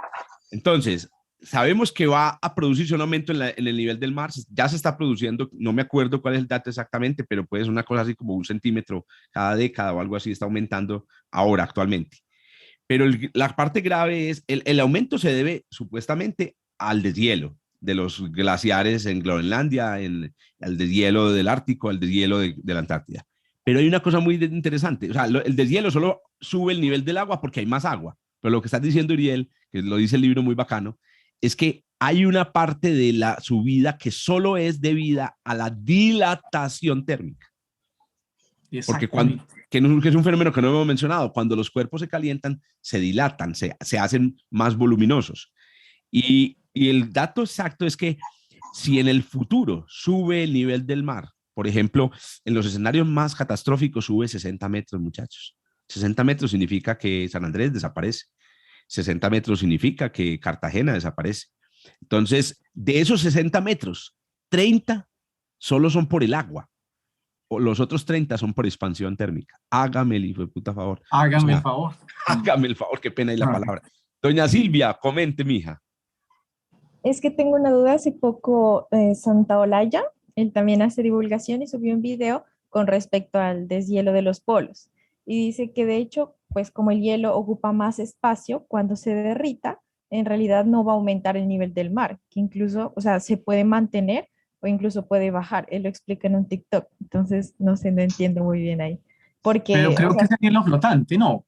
Entonces, sabemos que va a producirse un aumento en el nivel del mar. Ya se está produciendo, no me acuerdo cuál es el dato exactamente, pero puede ser una cosa así como 1 centímetro cada década o algo así, está aumentando ahora actualmente. Pero la parte grave es, el aumento se debe supuestamente al deshielo de los glaciares en Groenlandia, al deshielo del Ártico, al deshielo de la Antártida. Pero hay una cosa muy interesante, o sea, el deshielo solo sube el nivel del agua porque hay más agua, pero lo que estás diciendo, Uriel, que lo dice el libro muy bacano, es que hay una parte de la subida que solo es debida a la dilatación térmica. Porque que es un fenómeno que no hemos mencionado, cuando los cuerpos se calientan, se dilatan, se hacen más voluminosos. Y el dato exacto es que si en el futuro sube el nivel del mar, por ejemplo, en los escenarios más catastróficos sube 60 metros, muchachos. 60 metros significa que San Andrés desaparece. 60 metros significa que Cartagena desaparece. Entonces, de esos 60 metros, 30 solo son por el agua. O los otros 30 son por expansión térmica. Hágame el hijo de puta favor. Hágame el favor. Hágame el favor, qué pena ahí la palabra. Doña Silvia, comente, mija. Es que tengo una duda. Hace poco Santa Olaya, él también hace divulgación y subió un video con respecto al deshielo de los polos. Y dice que de hecho, pues como el hielo ocupa más espacio, cuando se derrita, en realidad no va a aumentar el nivel del mar, que incluso, o sea, se puede mantener o incluso puede bajar. Él lo explica en un TikTok. Entonces, no sé, no entiendo muy bien ahí. Porque, pero creo que es el hielo flotante, ¿no?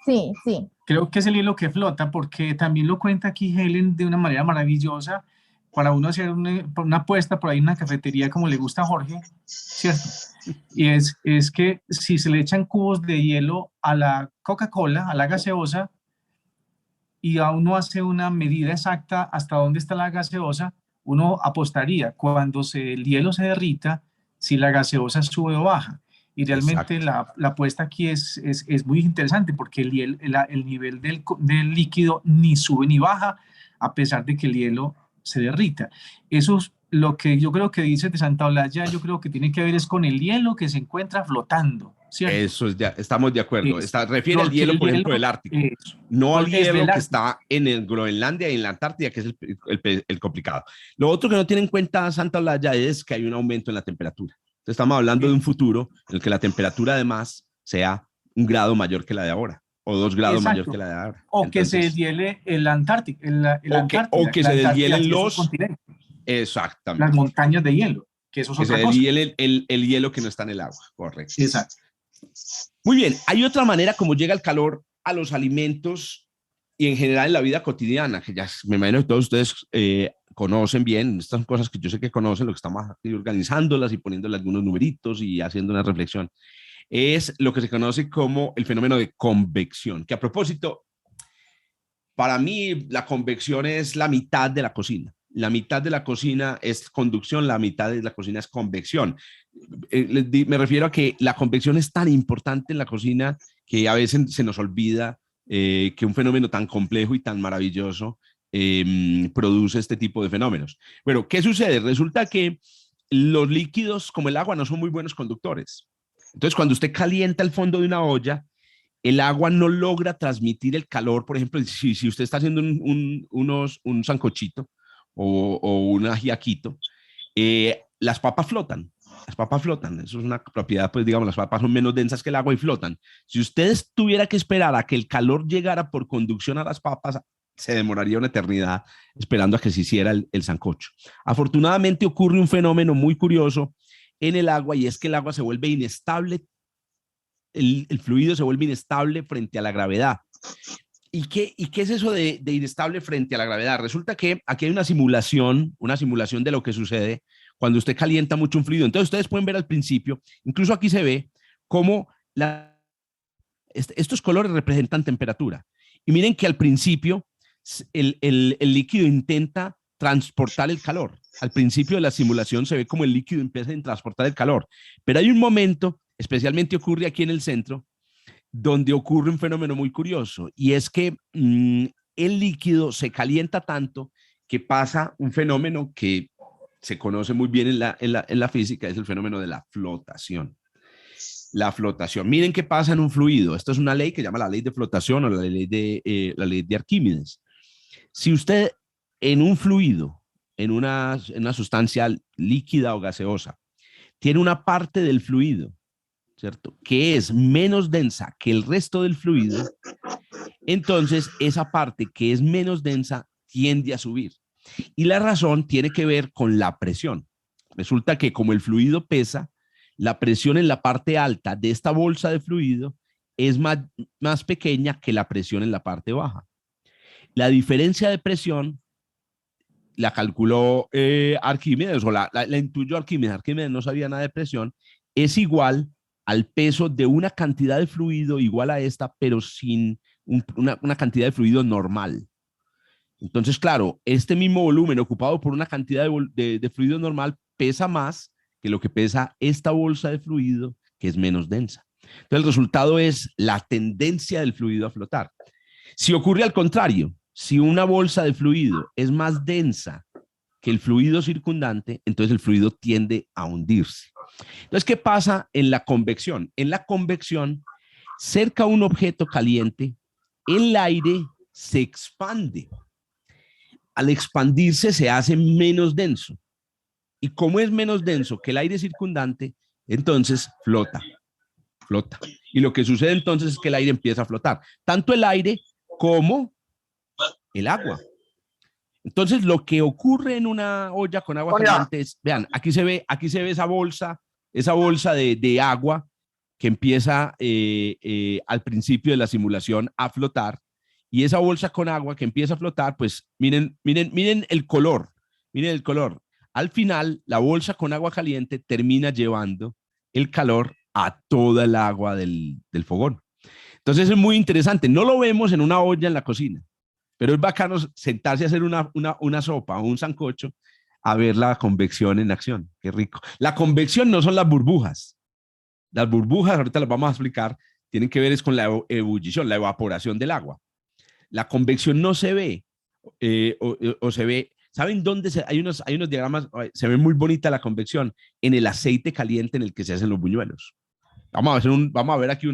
Sí, sí. Creo que es el hielo que flota, porque también lo cuenta aquí Helen de una manera maravillosa para uno hacer una apuesta por ahí en una cafetería como le gusta a Jorge, ¿cierto? Y es que si se le echan cubos de hielo a la Coca-Cola, a la gaseosa, y a uno hace una medida exacta hasta dónde está la gaseosa, uno apostaría cuando el hielo se derrita, si la gaseosa sube o baja. Y realmente la apuesta aquí es muy interesante porque el nivel del líquido ni sube ni baja a pesar de que el hielo se derrita. Eso es lo que yo creo que dice de Santa Olalla, yo creo que tiene que ver es con el hielo que se encuentra flotando, ¿cierto? Eso es, estamos de acuerdo. Refiere al hielo, por ejemplo, del Ártico, no al hielo que está en Groenlandia y en la Antártida, que es el complicado. Lo otro que no tiene en cuenta Santa Olalla es que hay un aumento en la temperatura. Entonces, estamos hablando de un futuro en el que la temperatura además sea 1 grado mayor que la de ahora, o 2 grados mayor que la de ahora. O entonces, que se deshiele el Antártico, o que se deshielen los continentes. Exactamente. Las montañas de hielo, que eso es otra cosa. El hielo que no está en el agua, correcto. Exacto. Muy bien, hay otra manera como llega el calor a los alimentos y en general en la vida cotidiana, que ya me imagino que todos ustedes conocen bien, estas son cosas que yo sé que conocen, lo que estamos aquí organizándolas y poniéndole algunos numeritos y haciendo una reflexión, es lo que se conoce como el fenómeno de convección, que a propósito, para mí la convección es la mitad de la cocina. La mitad de la cocina es conducción, la mitad de la cocina es convección. Me refiero a que la convección es tan importante en la cocina que a veces se nos olvida que un fenómeno tan complejo y tan maravilloso produce este tipo de fenómenos. Bueno, ¿qué sucede? Resulta que los líquidos como el agua no son muy buenos conductores. Entonces, cuando usted calienta el fondo de una olla, el agua no logra transmitir el calor. Por ejemplo, si usted está haciendo un sancochito, o un ajiaquito, las papas flotan. Las papas flotan. Eso es una propiedad, pues digamos, las papas son menos densas que el agua y flotan. Si ustedes tuviera que esperar a que el calor llegara por conducción a las papas, se demoraría una eternidad esperando a que se hiciera el sancocho. Afortunadamente ocurre un fenómeno muy curioso en el agua y es que el agua se vuelve inestable, el fluido se vuelve inestable frente a la gravedad. ¿Y qué es eso de inestable frente a la gravedad? Resulta que aquí hay una simulación de lo que sucede cuando usted calienta mucho un fluido. Entonces ustedes pueden ver al principio, incluso aquí se ve cómo estos colores representan temperatura. Y miren que al principio el líquido intenta transportar el calor. Al principio de la simulación se ve como el líquido empieza a transportar el calor. Pero hay un momento, especialmente ocurre aquí en el centro, donde ocurre un fenómeno muy curioso y es que el líquido se calienta tanto que pasa un fenómeno que se conoce muy bien en la física, es el fenómeno de la flotación. La flotación. Miren qué pasa en un fluido. Esto es una ley que se llama la ley de flotación o la ley de Arquímedes. Si usted en un fluido, en una sustancia líquida o gaseosa, tiene una parte del fluido, ¿cierto?, que es menos densa que el resto del fluido, entonces esa parte que es menos densa tiende a subir. Y la razón tiene que ver con la presión. Resulta que como el fluido pesa, la presión en la parte alta de esta bolsa de fluido es más pequeña que la presión en la parte baja. La diferencia de presión la calculó Arquímedes, o la intuyó Arquímedes. Arquímedes no sabía nada de presión, es igual al peso de una cantidad de fluido igual a esta, pero sin una cantidad de fluido normal. Entonces, claro, este mismo volumen ocupado por una cantidad de fluido normal pesa más que lo que pesa esta bolsa de fluido, que es menos densa. Entonces, el resultado es la tendencia del fluido a flotar. Si ocurre al contrario, si una bolsa de fluido es más densa que el fluido circundante, entonces el fluido tiende a hundirse. Entonces, ¿qué pasa en la convección? En la convección, cerca a un objeto caliente, el aire se expande. Al expandirse se hace menos denso. Y como es menos denso que el aire circundante, entonces flota. Y lo que sucede entonces es que el aire empieza a flotar. Tanto el aire como el agua. Entonces, lo que ocurre en una olla con agua caliente es, vean, aquí se ve esa bolsa de agua que empieza al principio de la simulación a flotar, y esa bolsa con agua que empieza a flotar, pues miren el color, Al final, la bolsa con agua caliente termina llevando el calor a toda el agua del fogón. Entonces es muy interesante. No lo vemos en una olla en la cocina, pero es bacano sentarse a hacer una sopa o un sancocho a ver la convección en acción. Qué rico. La convección no son las burbujas. Las burbujas, ahorita las vamos a explicar, tienen que ver es con la ebullición, la evaporación del agua. La convección no se ve o se ve. ¿Saben dónde hay unos diagramas? Se ve muy bonita la convección en el aceite caliente en el que se hacen los buñuelos. Vamos a ver aquí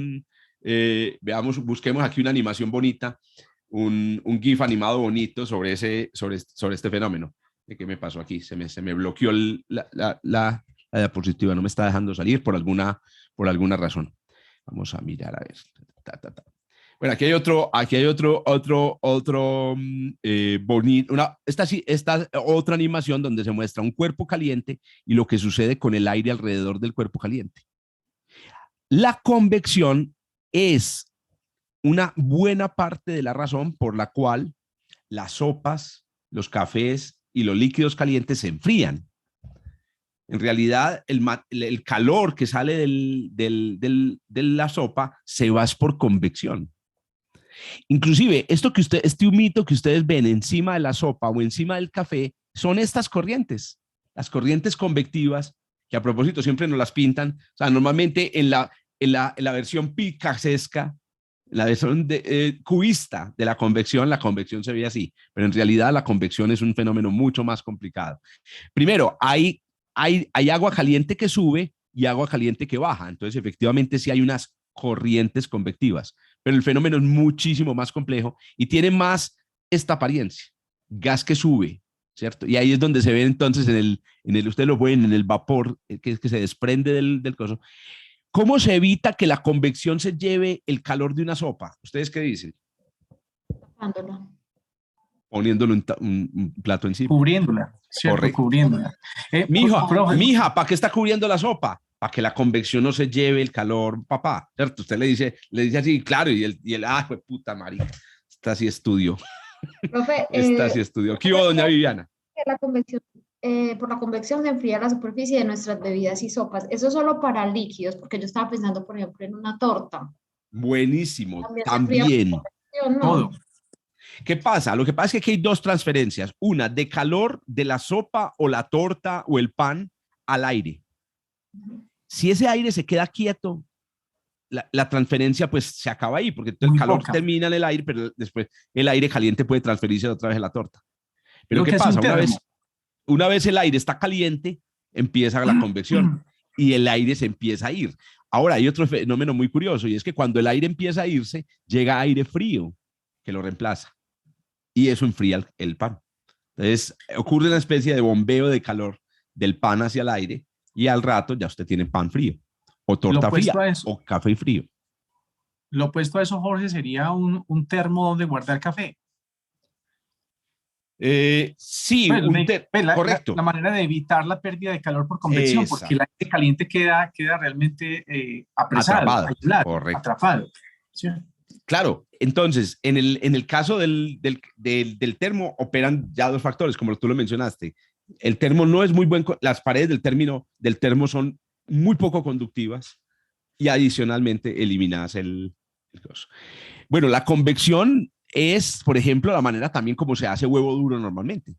busquemos aquí una animación bonita, un GIF animado bonito sobre este fenómeno. ¿Qué me pasó aquí? Se me bloqueó la diapositiva, no me está dejando salir por alguna razón. Vamos a mirar a ver. Bueno, aquí hay otro bonito, esta otra animación donde se muestra un cuerpo caliente y lo que sucede con el aire alrededor del cuerpo caliente. La convección es una buena parte de la razón por la cual las sopas, los cafés y los líquidos calientes se enfrían. En realidad, el calor que sale de la sopa se va por convección. Inclusive, este humito que ustedes ven encima de la sopa o encima del café son estas corrientes, las corrientes convectivas, que a propósito siempre nos las pintan. O sea, normalmente en la versión picasesca, la versión cubista de la convección se ve así, pero en realidad la convección es un fenómeno mucho más complicado. Primero, hay agua caliente que sube y agua caliente que baja, entonces efectivamente sí hay unas corrientes convectivas, pero el fenómeno es muchísimo más complejo y tiene más esta apariencia, gas que sube, ¿cierto? Y ahí es donde se ve entonces ustedes lo ven en el vapor que se desprende del coso. ¿Cómo se evita que la convección se lleve el calor de una sopa? ¿Ustedes qué dicen? Tapándolo. Poniéndole un plato encima. Cubriéndola, ¿cierto? Correcto. Cubriéndola. Mija, ¿para qué está cubriendo la sopa? Para que la convección no se lleve el calor, papá, ¿cierto? Usted le dice así, claro, y él, pues puta marica, esta sí estudió. Profe, Esta sí estudió. ¿Qué hubo, doña Viviana? Por la convección se enfría la superficie de nuestras bebidas y sopas. Eso es solo para líquidos, porque yo estaba pensando, por ejemplo, en una torta. Buenísimo, También. ¿no? Todo. ¿Qué pasa? Lo que pasa es que aquí hay dos transferencias. Una de calor de la sopa o la torta o el pan al aire. Si ese aire se queda quieto, la transferencia pues se acaba ahí, porque el calor termina en el aire, pero después el aire caliente puede transferirse otra vez a la torta. Pero ¿qué pasa? Una vez el aire está caliente, empieza la convección y el aire se empieza a ir. Ahora hay otro fenómeno muy curioso y es que cuando el aire empieza a irse, llega aire frío que lo reemplaza y eso enfría el pan. Entonces ocurre una especie de bombeo de calor del pan hacia el aire y al rato ya usted tiene pan frío o torta fría o café frío. Lo opuesto a eso, Jorge, sería un termo donde guardar café. Sí, correcto. La manera de evitar la pérdida de calor por convección, porque el aire caliente queda realmente apresado, atrapado. ¿Sí? Claro, entonces, en el caso del termo operan ya dos factores, como tú lo mencionaste. El termo no es muy buen, las paredes del termo son muy poco conductivas y adicionalmente eliminadas el coso. Bueno, la convección es, por ejemplo, la manera también como se hace huevo duro normalmente.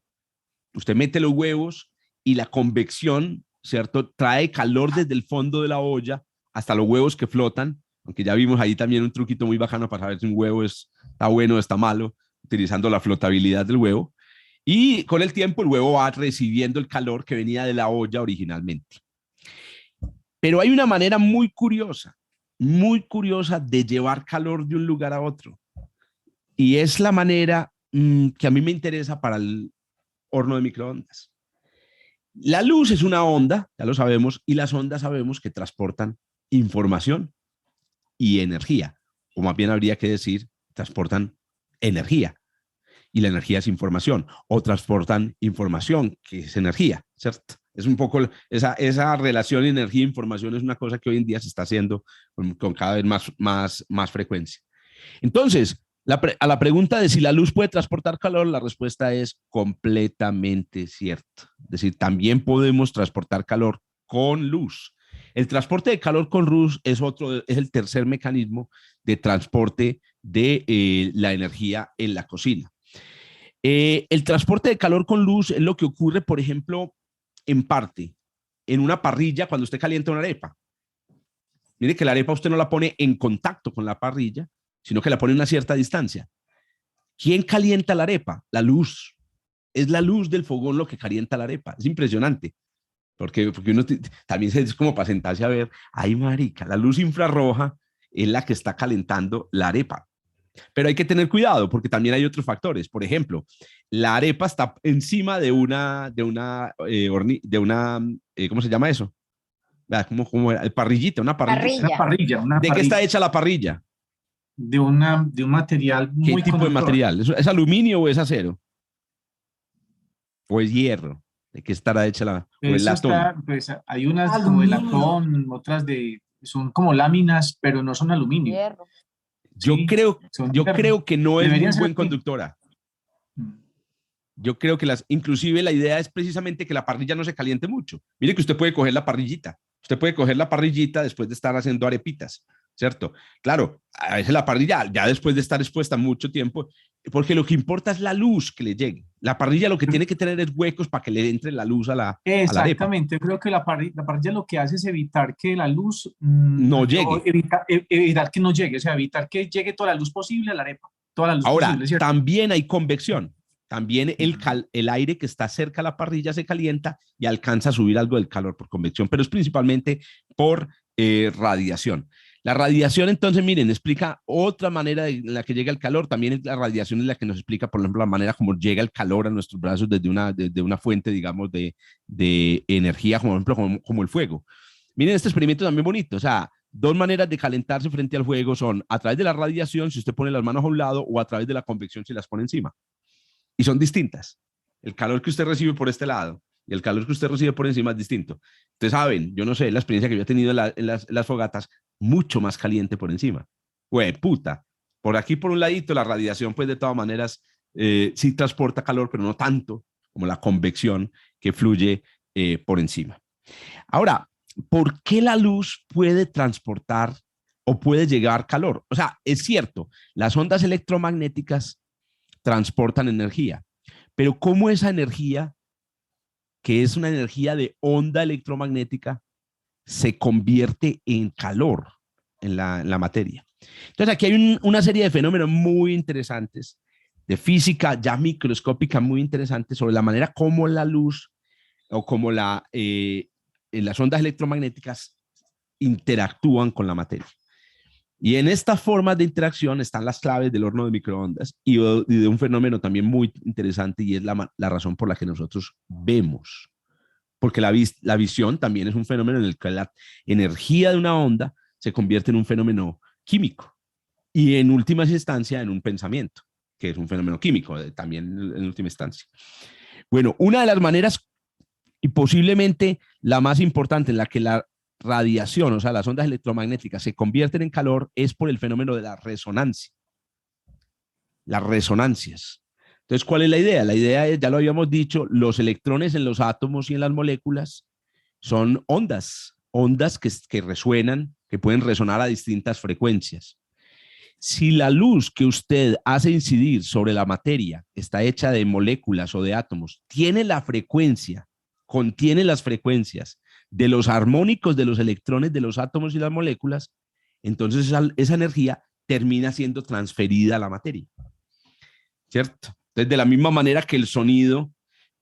Usted mete los huevos y la convección, ¿cierto? Trae calor desde el fondo de la olla hasta los huevos que flotan, aunque ya vimos ahí también un truquito muy bacano para saber si un huevo está bueno o está malo, utilizando la flotabilidad del huevo. Y con el tiempo el huevo va recibiendo el calor que venía de la olla originalmente. Pero hay una manera muy curiosa de llevar calor de un lugar a otro. Y es la manera que a mí me interesa para el horno de microondas. La luz es una onda, ya lo sabemos, y las ondas sabemos que transportan información y energía, o más bien habría que decir, transportan energía. Y la energía es información, o transportan información, que es energía, ¿cierto? Es un poco esa relación energía-información es una cosa que hoy en día se está haciendo con cada vez más frecuencia. Entonces, a la pregunta de si la luz puede transportar calor, la respuesta es completamente cierta. Es decir, también podemos transportar calor con luz. El transporte de calor con luz es el tercer mecanismo de transporte de la energía en la cocina. El transporte de calor con luz es lo que ocurre, por ejemplo, en parte, en una parrilla cuando usted calienta una arepa. Mire que la arepa usted no la pone en contacto con la parrilla, sino que la pone a una cierta distancia. ¿Quién calienta la arepa? La luz. Es la luz del fogón lo que calienta la arepa. Es impresionante. Porque uno también es como para sentarse a ver, ay marica, la luz infrarroja es la que está calentando la arepa. Pero hay que tener cuidado porque también hay otros factores. Por ejemplo, la arepa está encima de una ¿cómo se llama eso? Como parrillita, una parrilla. ¿De qué está hecha la parrilla? De un material muy ¿Qué tipo de conductor. material? ¿Es aluminio o es acero? ¿O es hierro? ¿De qué estará hecha o el latón? Pues hay unas como de Aluminio. latón, otras son como láminas, pero no son aluminio. Hierro. Yo Sí, creo que no es muy deberían ser buen así. conductora. Yo creo que inclusive la idea es precisamente que la parrilla no se caliente mucho. Mire que usted puede coger la parrillita. Usted puede coger la parrillita después de estar haciendo arepitas, ¿cierto? Claro, a veces la parrilla, ya después de estar expuesta mucho tiempo, porque lo que importa es la luz que le llegue. La parrilla lo que tiene que tener es huecos para que le entre la luz a la arepa. Exactamente, creo que la parrilla lo que hace es evitar que la luz No llegue. Evitar que no llegue, o sea, evitar que llegue toda la luz posible a la arepa. Toda la luz Ahora, posible, ¿cierto? también hay convección. También el aire que está cerca a la parrilla se calienta y alcanza a subir algo del calor por convección, pero es principalmente por radiación. La radiación, entonces, miren, explica otra manera en la que llega el calor. También la radiación es la que nos explica, por ejemplo, la manera como llega el calor a nuestros brazos desde una fuente, digamos, de energía, como, por ejemplo, como el fuego. Miren este experimento también bonito. O sea, dos maneras de calentarse frente al fuego son a través de la radiación, si usted pone las manos a un lado, o a través de la convección, si las pone encima. Y son distintas. El calor que usted recibe por este lado y el calor que usted recibe por encima es distinto. Ustedes saben, yo no sé, la experiencia que yo he tenido en las fogatas, mucho más caliente por encima. Güey, puta. Por aquí, por un ladito, la radiación, pues de todas maneras, sí transporta calor, pero no tanto como la convección que fluye por encima. Ahora, ¿por qué la luz puede transportar o puede llegar calor? O sea, es cierto, las ondas electromagnéticas transportan energía, pero ¿cómo esa energía, que es una energía de onda electromagnética, se convierte en calor en la materia? Entonces aquí hay una serie de fenómenos muy interesantes, de física ya microscópica muy interesantes, sobre la manera como la luz o como las ondas electromagnéticas interactúan con la materia. Y en estas formas de interacción están las claves del horno de microondas y de un fenómeno también muy interesante, y es la razón por la que nosotros vemos. Porque la visión también es un fenómeno en el que la energía de una onda se convierte en un fenómeno químico y en última instancia en un pensamiento, que es un fenómeno químico también en última instancia. Bueno, una de las maneras y posiblemente la más importante en la que la radiación, o sea, las ondas electromagnéticas se convierten en calor es por el fenómeno de la resonancia. Las resonancias. Entonces, ¿cuál es la idea? La idea es, ya lo habíamos dicho, los electrones en los átomos y en las moléculas son ondas que resuenan, que pueden resonar a distintas frecuencias. Si la luz que usted hace incidir sobre la materia está hecha de moléculas o de átomos, contiene las frecuencias de los armónicos de los electrones de los átomos y las moléculas, entonces esa energía termina siendo transferida a la materia, ¿cierto? Entonces, de la misma manera que el sonido,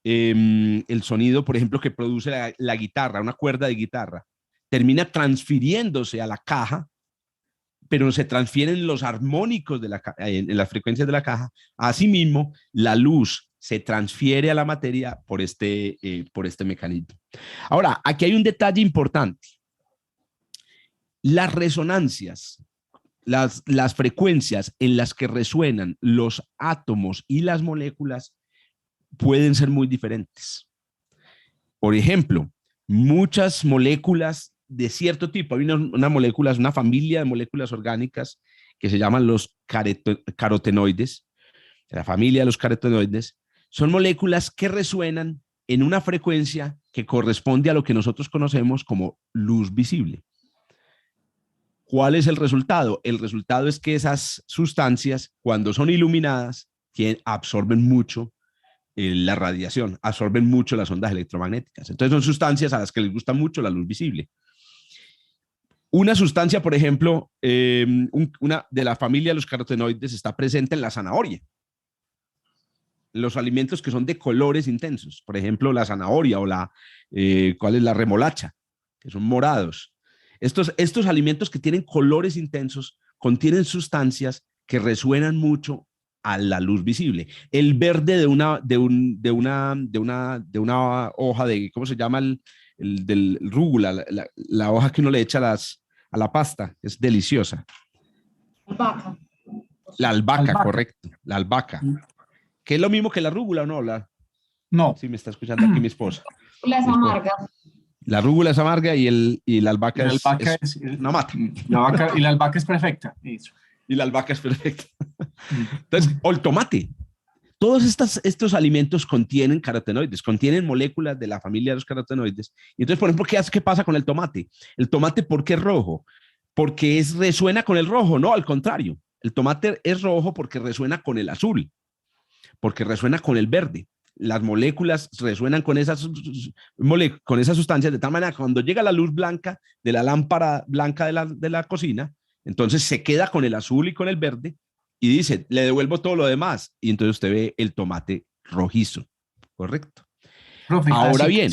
por ejemplo, que produce la guitarra, una cuerda de guitarra, termina transfiriéndose a la caja, pero se transfieren los armónicos en las frecuencias de la caja. Asimismo, la luz se transfiere a la materia por este mecanismo. Ahora, aquí hay un detalle importante. Las resonancias, las frecuencias en las que resuenan los átomos y las moléculas pueden ser muy diferentes. Por ejemplo, muchas moléculas de cierto tipo, hay una familia de moléculas orgánicas que se llaman los carotenoides, la familia de los carotenoides, son moléculas que resuenan en una frecuencia que corresponde a lo que nosotros conocemos como luz visible. ¿Cuál es el resultado? El resultado es que esas sustancias, cuando son iluminadas, absorben mucho la radiación, absorben mucho las ondas electromagnéticas. Entonces son sustancias a las que les gusta mucho la luz visible. Una sustancia, por ejemplo, una de la familia de los carotenoides está presente en la zanahoria. Los alimentos que son de colores intensos, por ejemplo, la zanahoria o ¿cuál es la remolacha? Que son morados. Estos alimentos que tienen colores intensos contienen sustancias que resuenan mucho a la luz visible. El verde de una hoja de, ¿cómo se llama? Del rúgula, la hoja que uno le echa a la pasta, es deliciosa. Albahaca. La albahaca, correcto, la albahaca. Que es lo mismo que la rúgula, ¿o no? No. Sí, me está escuchando aquí mi esposa. Las amargas. La rúgula es amarga y la albahaca, es una mata. Y la albahaca es perfecta. Eso. Y la albahaca es perfecta. Entonces, o el tomate. Todos estos alimentos contienen carotenoides, contienen moléculas de la familia de los carotenoides. Y entonces, por ejemplo, ¿qué pasa con el tomate? El tomate, ¿por qué es rojo? Porque resuena con el rojo, no, al contrario. El tomate es rojo porque resuena con el azul, porque resuena con el verde. Las moléculas resuenan con esas sustancias de tal manera que cuando llega la luz blanca de la lámpara blanca de la cocina, entonces se queda con el azul y con el verde y dice, le devuelvo todo lo demás. Y entonces usted ve el tomate rojizo, ¿correcto? Profe, ahora bien,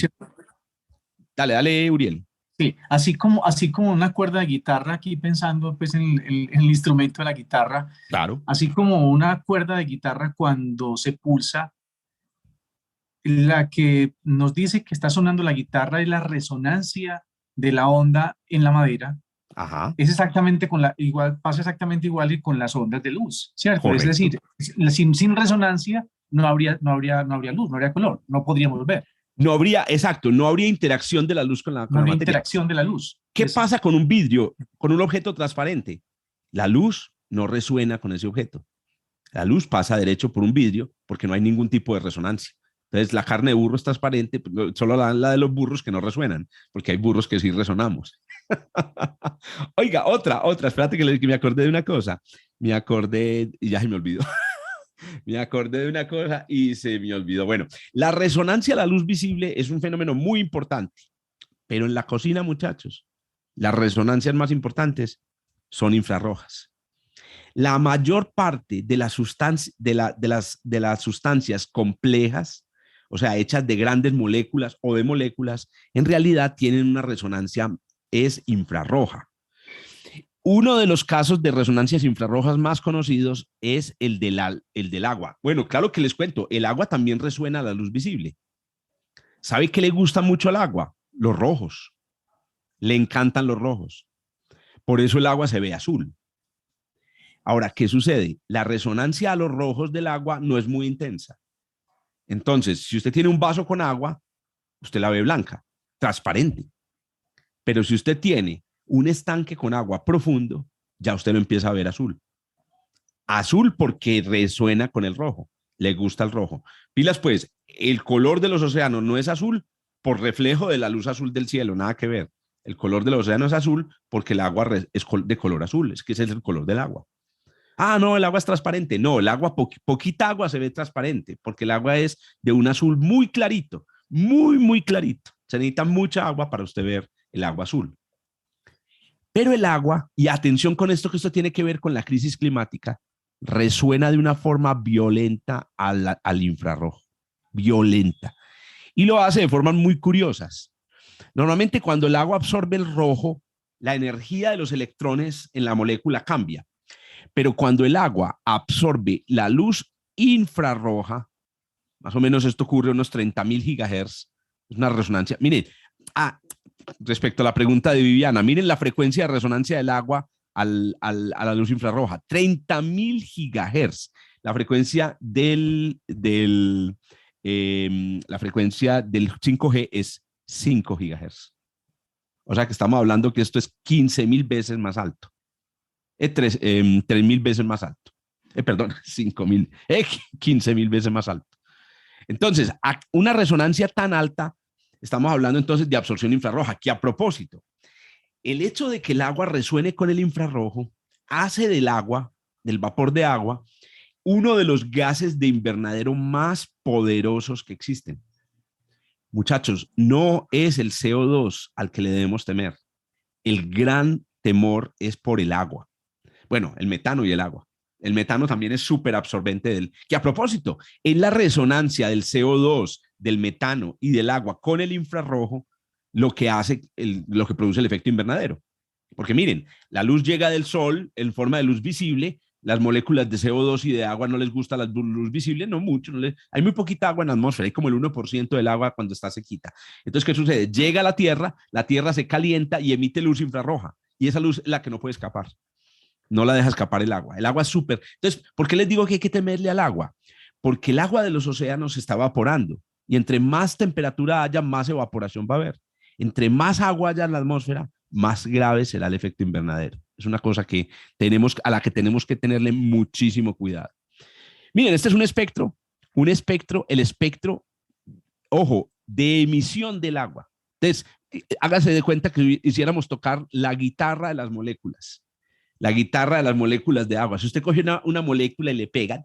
dale, Uriel. Sí, así como una cuerda de guitarra, aquí pensando pues en el instrumento de la guitarra, claro. Así como una cuerda de guitarra cuando se pulsa, la que nos dice que está sonando la guitarra es la resonancia de la onda en la madera. Ajá. Es exactamente pasa exactamente igual y con las ondas de luz, ¿cierto? Correcto. Es decir, sin resonancia no habría luz, no habría color, no podríamos ver. No habría interacción de la luz con la materia. Interacción de la luz. ¿Qué pasa con un vidrio, con un objeto transparente? La luz no resuena con ese objeto. La luz pasa derecho por un vidrio porque no hay ningún tipo de resonancia. Entonces, la carne de burro es transparente, solo la de los burros que no resuenan, porque hay burros que sí resonamos. Oiga, otra, espérate que me acordé de una cosa. Me acordé y ya se me olvidó. Me acordé de una cosa y se me olvidó. Bueno, la resonancia a la luz visible es un fenómeno muy importante, pero en la cocina, muchachos, las resonancias más importantes son infrarrojas. La mayor parte de las sustancias complejas, o sea, hechas de grandes moléculas o de moléculas, en realidad tienen una resonancia infrarroja. Uno de los casos de resonancias infrarrojas más conocidos es el del agua. Bueno, claro que les cuento, el agua también resuena a la luz visible. ¿Sabe qué le gusta mucho al agua? Los rojos. Le encantan los rojos. Por eso el agua se ve azul. Ahora, ¿qué sucede? La resonancia a los rojos del agua no es muy intensa. Entonces, si usted tiene un vaso con agua, usted la ve blanca, transparente. Pero si usted tiene un estanque con agua profundo, ya usted lo empieza a ver azul. Azul porque resuena con el rojo, le gusta el rojo. Pilas pues, el color de los océanos no es azul por reflejo de la luz azul del cielo, nada que ver. El color del océano es azul porque el agua es de color azul, es que ese es el color del agua. Ah, no, el agua es transparente. No, el agua, poquita agua se ve transparente porque el agua es de un azul muy clarito, muy, muy clarito. Se necesita mucha agua para usted ver el agua azul. Pero el agua, y atención con esto, que esto tiene que ver con la crisis climática, resuena de una forma violenta al infrarrojo, violenta. Y lo hace de formas muy curiosas. Normalmente cuando el agua absorbe el rojo, la energía de los electrones en la molécula cambia. Pero cuando el agua absorbe la luz infrarroja, más o menos esto ocurre a unos 30.000 gigahertz, es una resonancia. Miren, respecto a la pregunta de Viviana, miren la frecuencia de resonancia del agua a la luz infrarroja, 30.000 gigahertz. La frecuencia del 5G es 5 gigahertz. O sea que estamos hablando que esto es 15.000 veces más alto. 3.000 veces más alto. 5.000, 15.000 veces más alto. Entonces, a una resonancia tan alta, estamos hablando entonces de absorción infrarroja, que a propósito, el hecho de que el agua resuene con el infrarrojo hace del agua, del vapor de agua, uno de los gases de invernadero más poderosos que existen. Muchachos, no es el CO2 al que le debemos temer. El gran temor es por el agua. Bueno, el metano y el agua. El metano también es súper absorbente del, que a propósito, es la resonancia del CO2, del metano y del agua con el infrarrojo lo que hace, lo que produce el efecto invernadero. Porque miren, la luz llega del sol en forma de luz visible, las moléculas de CO2 y de agua no les gusta la luz visible, no mucho, hay muy poquita agua en la atmósfera, hay como el 1% del agua cuando está sequita. Entonces, ¿qué sucede? Llega a la Tierra se calienta y emite luz infrarroja, y esa luz es la que no puede escapar. No la deja escapar el agua. El agua es súper. Entonces, ¿por qué les digo que hay que temerle al agua? Porque el agua de los océanos se está evaporando y entre más temperatura haya, más evaporación va a haber. Entre más agua haya en la atmósfera, más grave será el efecto invernadero. Es una cosa que a la que tenemos que tenerle muchísimo cuidado. Miren, este es un espectro, el espectro, ojo, de emisión del agua. Entonces, hágase de cuenta que hiciéramos tocar la guitarra de las moléculas. La guitarra de las moléculas de agua. Si usted coge una molécula y le pega,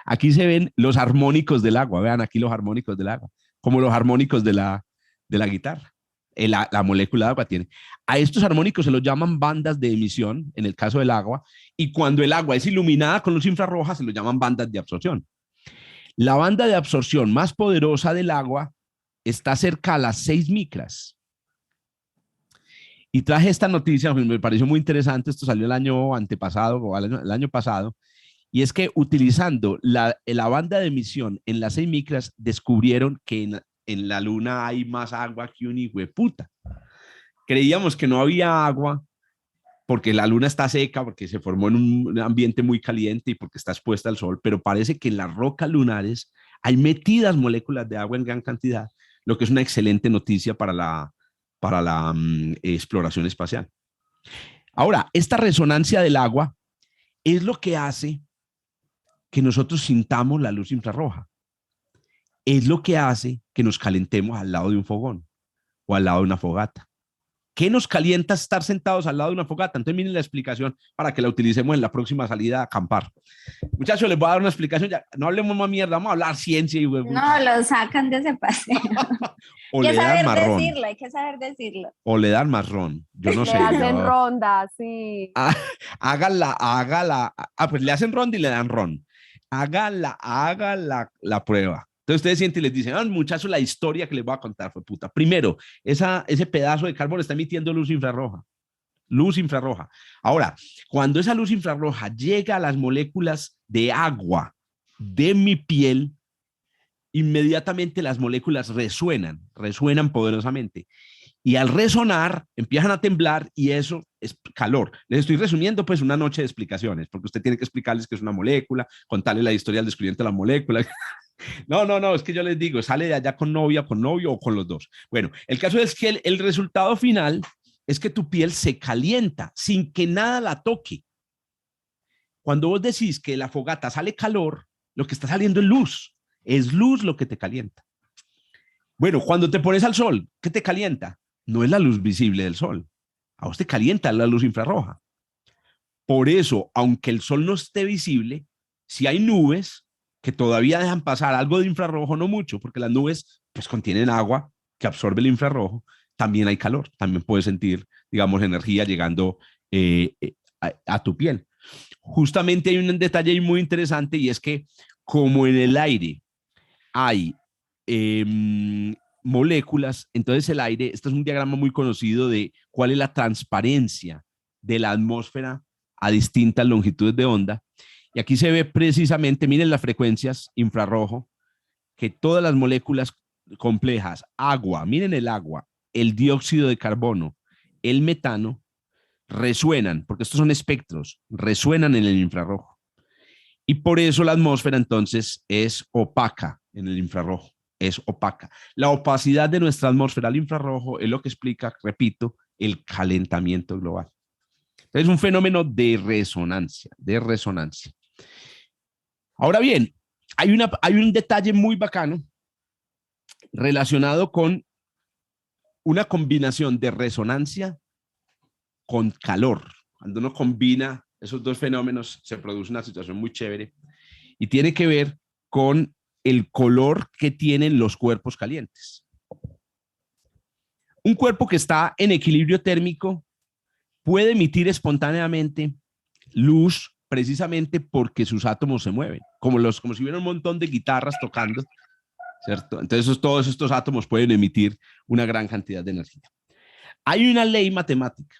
aquí se ven los armónicos del agua. Vean aquí los armónicos del agua, como los armónicos de la guitarra. La molécula de agua tiene. A estos armónicos se los llaman bandas de emisión, en el caso del agua, y cuando el agua es iluminada con luz infrarroja, se los llaman bandas de absorción. La banda de absorción más poderosa del agua está cerca a las 6 micras. Y traje esta noticia, me pareció muy interesante, esto salió el año antepasado o el año pasado, y es que utilizando la banda de emisión en las 6 micras, descubrieron que en la luna hay más agua que un hijueputa. Creíamos que no había agua porque la luna está seca, porque se formó en un ambiente muy caliente y porque está expuesta al sol, pero parece que en las rocas lunares hay metidas moléculas de agua en gran cantidad, lo que es una excelente noticia para la exploración espacial. Ahora, esta resonancia del agua es lo que hace que nosotros sintamos la luz infrarroja. Es lo que hace que nos calentemos al lado de un fogón o al lado de una fogata. ¿Qué nos calienta estar sentados al lado de una fogata? Entonces miren la explicación para que la utilicemos en la próxima salida a acampar. Muchachos, les voy a dar una explicación. Ya, no hablemos más mierda, vamos a hablar ciencia y huevos. No, lo sacan de ese paseo. O le dan marrón. Hay que saber decirlo. O le dan marrón. Yo no sé. Le hacen ronda, sí. Hágala. Pues le hacen ronda y le dan ron. Haga la prueba. Entonces ustedes sienten y les dicen, muchachos, la historia que les voy a contar fue puta. Primero, ese pedazo de carbón está emitiendo luz infrarroja. Luz infrarroja. Ahora, cuando esa luz infrarroja llega a las moléculas de agua de mi piel, inmediatamente las moléculas resuenan poderosamente. Y al resonar, empiezan a temblar y eso es calor. Les estoy resumiendo pues una noche de explicaciones, porque usted tiene que explicarles qué es una molécula, contarles la historia del descubrimiento de la molécula. No, es que yo les digo, sale de allá con novia, con novio o con los dos. Bueno, el caso es que el resultado final es que tu piel se calienta sin que nada la toque. Cuando vos decís que de la fogata sale calor, lo que está saliendo es luz lo que te calienta. Bueno, cuando te pones al sol, ¿qué te calienta? No es la luz visible del sol, a vos te calienta la luz infrarroja. Por eso, aunque el sol no esté visible, si hay nubes que todavía dejan pasar algo de infrarrojo, no mucho, porque las nubes pues contienen agua que absorbe el infrarrojo, también hay calor, también puedes sentir, digamos, energía llegando a tu piel. Justamente hay un detalle muy interesante y es que como en el aire hay moléculas, entonces el aire, este es un diagrama muy conocido de cuál es la transparencia de la atmósfera a distintas longitudes de onda. Y aquí se ve precisamente, miren las frecuencias infrarrojo, que todas las moléculas complejas, agua, miren el agua, el dióxido de carbono, el metano, resuenan, porque estos son espectros, resuenan en el infrarrojo. Y por eso la atmósfera entonces es opaca en el infrarrojo, es opaca. La opacidad de nuestra atmósfera al infrarrojo es lo que explica, repito, el calentamiento global. Es un fenómeno de resonancia, Ahora bien, hay un detalle muy bacano relacionado con una combinación de resonancia con calor. Cuando uno combina esos dos fenómenos, se produce una situación muy chévere y tiene que ver con el color que tienen los cuerpos calientes. Un cuerpo que está en equilibrio térmico puede emitir espontáneamente luz precisamente porque sus átomos se mueven, como si hubiera un montón de guitarras tocando, ¿cierto? Entonces todos estos átomos pueden emitir una gran cantidad de energía. Hay una ley matemática,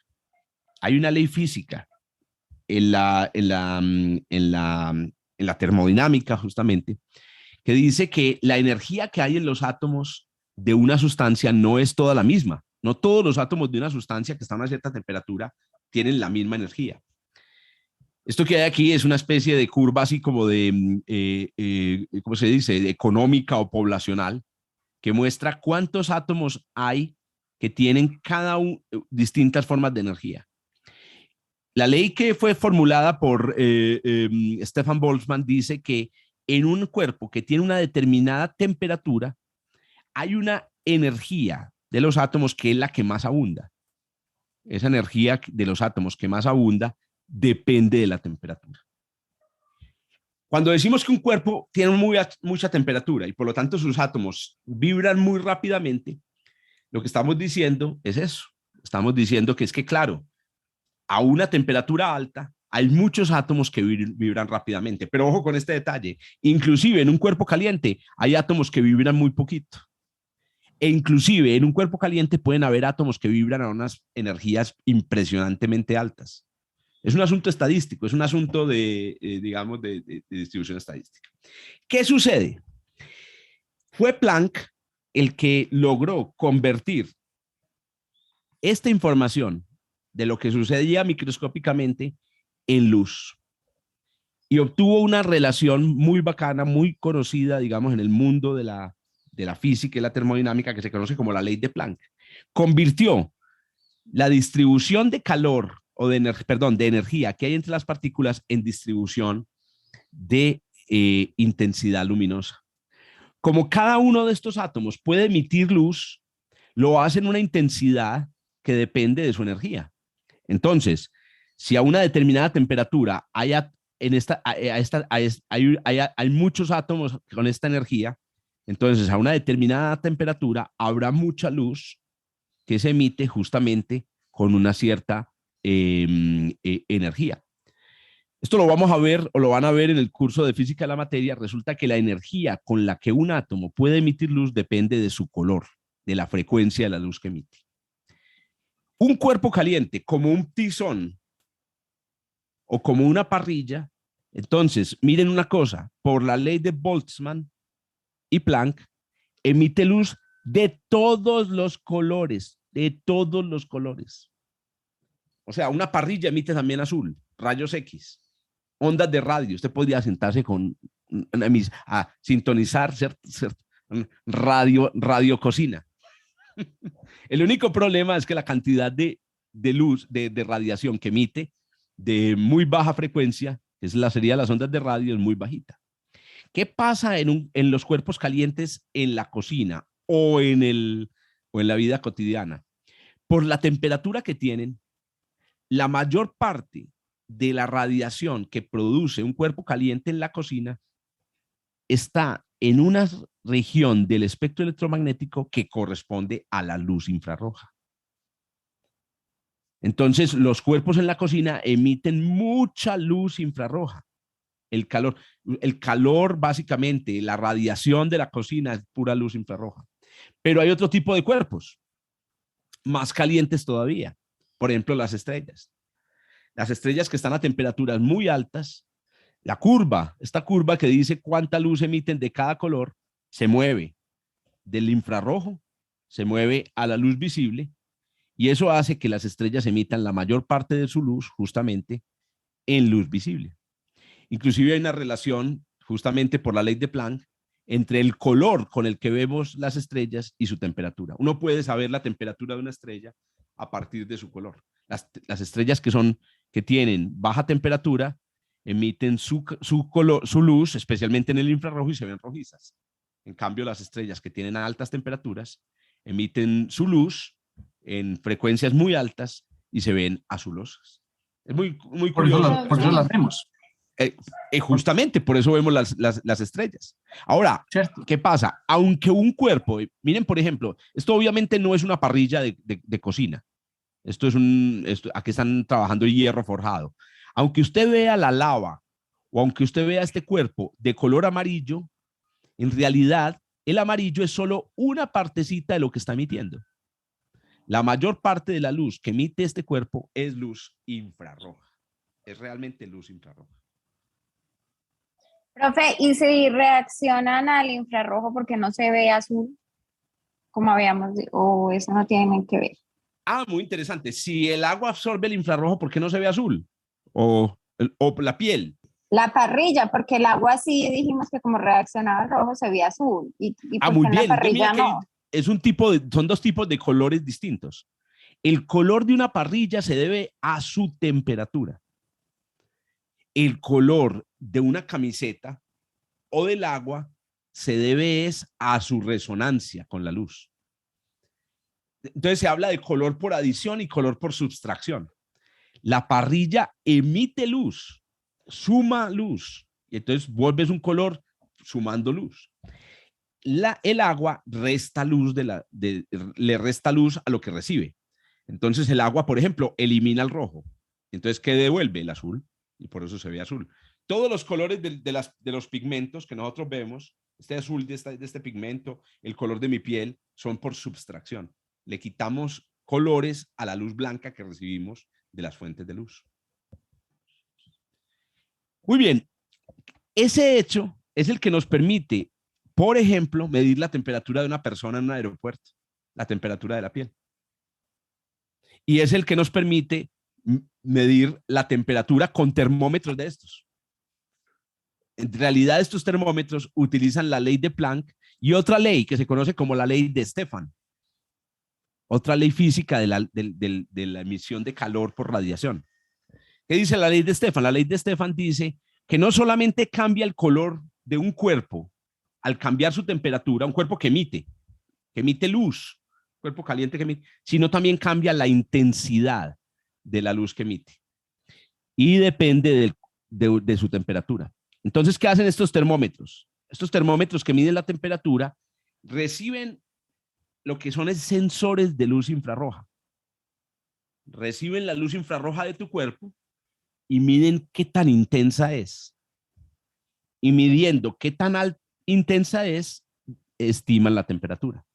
hay una ley física en la termodinámica justamente, que dice que la energía que hay en los átomos de una sustancia no es toda la misma. No todos los átomos de una sustancia que está a una cierta temperatura tienen la misma energía. Esto que hay aquí es una especie de curva así como de, ¿cómo se dice?, de económica o poblacional, que muestra cuántos átomos hay que tienen distintas formas de energía. La ley que fue formulada por Stefan Boltzmann dice que en un cuerpo que tiene una determinada temperatura, hay una energía de los átomos que es la que más abunda. Esa energía de los átomos que más abunda depende de la temperatura. Cuando decimos que un cuerpo tiene mucha temperatura y por lo tanto sus átomos vibran muy rápidamente, lo que estamos diciendo es eso. Estamos diciendo que es que, claro, a una temperatura alta hay muchos átomos que vibran rápidamente, pero ojo con este detalle, inclusive en un cuerpo caliente hay átomos que vibran muy poquito. E inclusive en un cuerpo caliente pueden haber átomos que vibran a unas energías impresionantemente altas. Es un asunto estadístico, es un asunto digamos, de distribución estadística. ¿Qué sucede? Fue Planck el que logró convertir esta información de lo que sucedía microscópicamente en luz y obtuvo una relación muy bacana, muy conocida, digamos, en el mundo de la física y la termodinámica, que se conoce como la ley de Planck. Convirtió la distribución de calor o de energía que hay entre las partículas en distribución de intensidad luminosa. Como cada uno de estos átomos puede emitir luz, lo hace en una intensidad que depende de su energía. Entonces, si a una determinada temperatura hay muchos átomos con esta energía, entonces a una determinada temperatura habrá mucha luz que se emite justamente con una cierta energía. Esto lo vamos a ver o lo van a ver en el curso de física de la materia. Resulta que la energía con la que un átomo puede emitir luz depende de su color, de la frecuencia de la luz que emite. Un cuerpo caliente como un tizón o como una parrilla, entonces miren una cosa, por la ley de Boltzmann y Planck, emite luz de todos los colores, de todos los colores. O sea, una parrilla emite también azul, rayos X, ondas de radio. Usted podría sentarse a sintonizar radio cocina. El único problema es que la cantidad de luz, de radiación que emite de muy baja frecuencia, sería las ondas de radio, es muy bajita. ¿Qué pasa en los cuerpos calientes en la cocina o en la vida cotidiana? Por la temperatura que tienen, la mayor parte de la radiación que produce un cuerpo caliente en la cocina está en una región del espectro electromagnético que corresponde a la luz infrarroja. Entonces, los cuerpos en la cocina emiten mucha luz infrarroja. El calor básicamente, la radiación de la cocina es pura luz infrarroja. Pero hay otro tipo de cuerpos, más calientes todavía. Por ejemplo, las estrellas. Las estrellas que están a temperaturas muy altas, esta curva que dice cuánta luz emiten de cada color, se mueve del infrarrojo, se mueve a la luz visible, y eso hace que las estrellas emitan la mayor parte de su luz justamente en luz visible. Inclusive hay una relación, justamente por la ley de Planck, entre el color con el que vemos las estrellas y su temperatura. Uno puede saber la temperatura de una estrella a partir de su color. Las estrellas que tienen baja temperatura emiten su luz, especialmente en el infrarrojo, y se ven rojizas. En cambio, las estrellas que tienen altas temperaturas emiten su luz en frecuencias muy altas y se ven azulosas. Es muy, muy Por eso, curioso. por eso las vemos. Justamente, por eso vemos las estrellas. Ahora, ¿Cierto? ¿qué pasa? Aunque un cuerpo, miren, por ejemplo, esto obviamente no es una parrilla de cocina. Aquí están trabajando hierro forjado. Aunque usted vea la lava o aunque usted vea este cuerpo de color amarillo, en realidad el amarillo es solo una partecita de lo que está emitiendo. La mayor parte de la luz que emite este cuerpo es luz infrarroja. Es realmente luz infrarroja. Profe, ¿y si reaccionan al infrarrojo porque no se ve azul, como habíamos dicho, o eso no tiene que ver? Muy interesante. Si el agua absorbe el infrarrojo, ¿por qué no se ve azul? O la piel. La parrilla, porque el agua sí dijimos que como reaccionaba al rojo se veía azul. ¿Y por Muy qué en la bien. parrilla Mira no? que son dos tipos de colores distintos. El color de una parrilla se debe a su temperatura. El color de una camiseta o del agua se debe a su resonancia con la luz. Entonces se habla de color por adición y color por subtracción. La parrilla emite luz, suma luz, y entonces vuelves un color sumando luz. El agua resta luz le resta luz a lo que recibe. Entonces el agua, por ejemplo, elimina el rojo. Entonces, ¿qué devuelve? El azul, y por eso se ve azul. Todos los colores de los pigmentos que nosotros vemos, este azul de este pigmento, el color de mi piel, son por subtracción. Le quitamos colores a la luz blanca que recibimos de las fuentes de luz. Muy bien, ese hecho es el que nos permite, por ejemplo, medir la temperatura de una persona en un aeropuerto, la temperatura de la piel. Y es el que nos permite medir la temperatura con termómetros de estos. En realidad, estos termómetros utilizan la ley de Planck y otra ley que se conoce como la ley de Stefan, otra ley física de la emisión de calor por radiación. ¿Qué dice la ley de Stefan? La ley de Stefan dice que no solamente cambia el color de un cuerpo al cambiar su temperatura, un cuerpo que emite luz, cuerpo caliente que emite, sino también cambia la intensidad de la luz que emite. Y depende de su temperatura. Entonces, ¿qué hacen estos termómetros? Estos termómetros que miden la temperatura reciben lo que son sensores de luz infrarroja. Reciben la luz infrarroja de tu cuerpo y miden qué tan intensa es. Y midiendo qué tan intensa es, estiman la temperatura.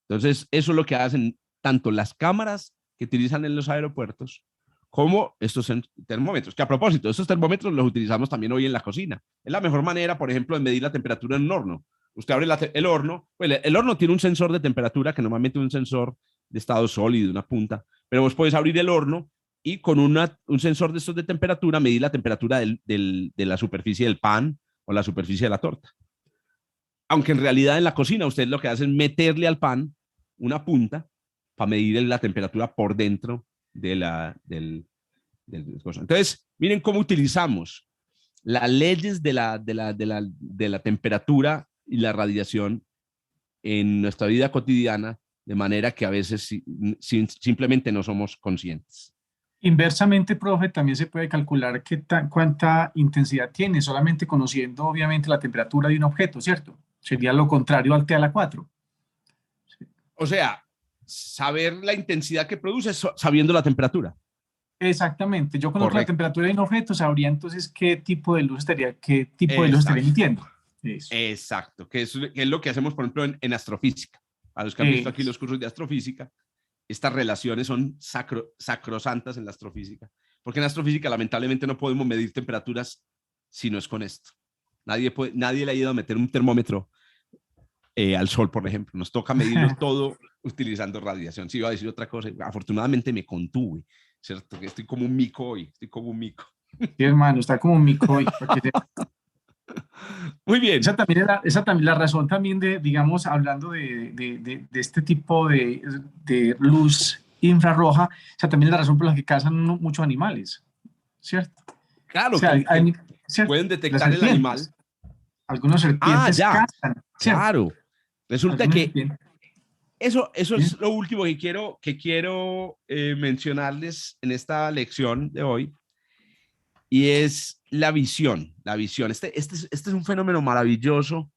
Entonces, eso es lo que hacen tanto las cámaras que utilizan en los aeropuertos como estos termómetros, que a propósito, estos termómetros los utilizamos también hoy en la cocina. Es la mejor manera, por ejemplo, de medir la temperatura en un horno. Usted abre el horno, pues el horno tiene un sensor de temperatura, que normalmente es un sensor de estado sólido, una punta, pero vos puedes abrir el horno y con un sensor de estos de temperatura medir la temperatura de la superficie del pan o la superficie de la torta. Aunque en realidad en la cocina usted lo que hace es meterle al pan una punta para medir la temperatura por dentro del cosa. Entonces, miren cómo utilizamos las leyes de la temperatura y la radiación en nuestra vida cotidiana, de manera que a veces simplemente no somos conscientes. Inversamente, profe, también se puede calcular cuánta intensidad tiene, solamente conociendo obviamente la temperatura de un objeto, ¿cierto? Sería lo contrario al T a la 4. Sí. O sea, saber la intensidad que produce sabiendo la temperatura. Exactamente. Yo conozco la temperatura de un objeto, sabría entonces qué tipo de luz estaría emitiendo. Eso. Exacto, que es lo que hacemos, por ejemplo, en astrofísica. A los que han visto aquí los cursos de astrofísica, estas relaciones son sacrosantas en la astrofísica, porque en astrofísica lamentablemente no podemos medir temperaturas si no es con esto. Nadie le ha ido a meter un termómetro al sol, por ejemplo. Nos toca medirlo todo utilizando radiación. Sí, iba a decir otra cosa. Afortunadamente me contuve, ¿cierto? Que estoy como un mico hoy, estoy como un mico. Sí, hermano, está como un mico hoy. Muy bien. Esa también es la razón también de, digamos, hablando de este tipo de luz infrarroja, esa también es la razón por la que cazan muchos animales, ¿cierto? Claro, o sea, pueden detectar el animal. Algunos serpientes cazan. Claro. Resulta que Eso es lo último que quiero mencionarles en esta lección de hoy, y es la visión. La visión. Este es un fenómeno maravilloso.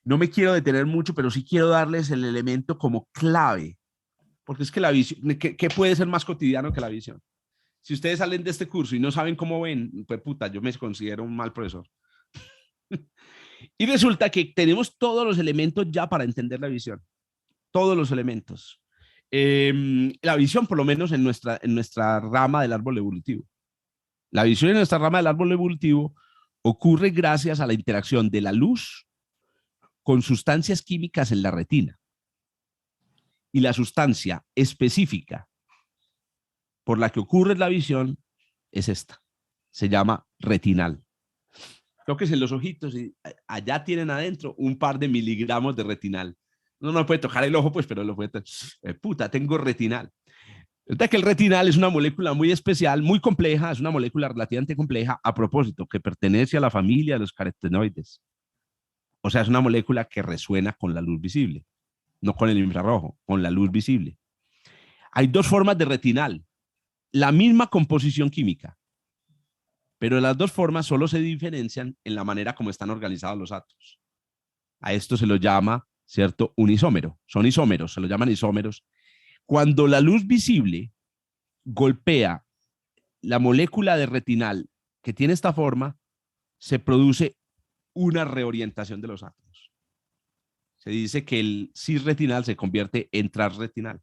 No me quiero detener mucho, pero sí quiero darles el elemento como clave, porque es que la visión, ¿qué puede ser más cotidiano que la visión? Si ustedes salen de este curso y no saben cómo ven, pues puta, yo me considero un mal profesor. Y resulta que tenemos todos los elementos ya para entender la visión. Todos los elementos. La visión, por lo menos en nuestra rama del árbol evolutivo. La visión en nuestra rama del árbol evolutivo ocurre gracias a la interacción de la luz con sustancias químicas en la retina. Y la sustancia específica por la que ocurre la visión es esta. Se llama retinal. Tóquense en los ojitos y allá tienen adentro un par de miligramos de retinal. Uno no puede tocar el ojo, pues, pero lo puede tocar. Puta, tengo retinal. Resulta que el retinal es una molécula muy especial, muy compleja, es una molécula relativamente compleja, a propósito, que pertenece a la familia de los carotenoides. O sea, es una molécula que resuena con la luz visible, no con el infrarrojo, con la luz visible. Hay dos formas de retinal, la misma composición química, pero las dos formas solo se diferencian en la manera como están organizados los átomos. A esto se lo llama, ¿cierto?, un isómero. Son isómeros, se lo llaman isómeros. Cuando la luz visible golpea la molécula de retinal que tiene esta forma, se produce una reorientación de los átomos. Se dice que el cisretinal se convierte en transretinal.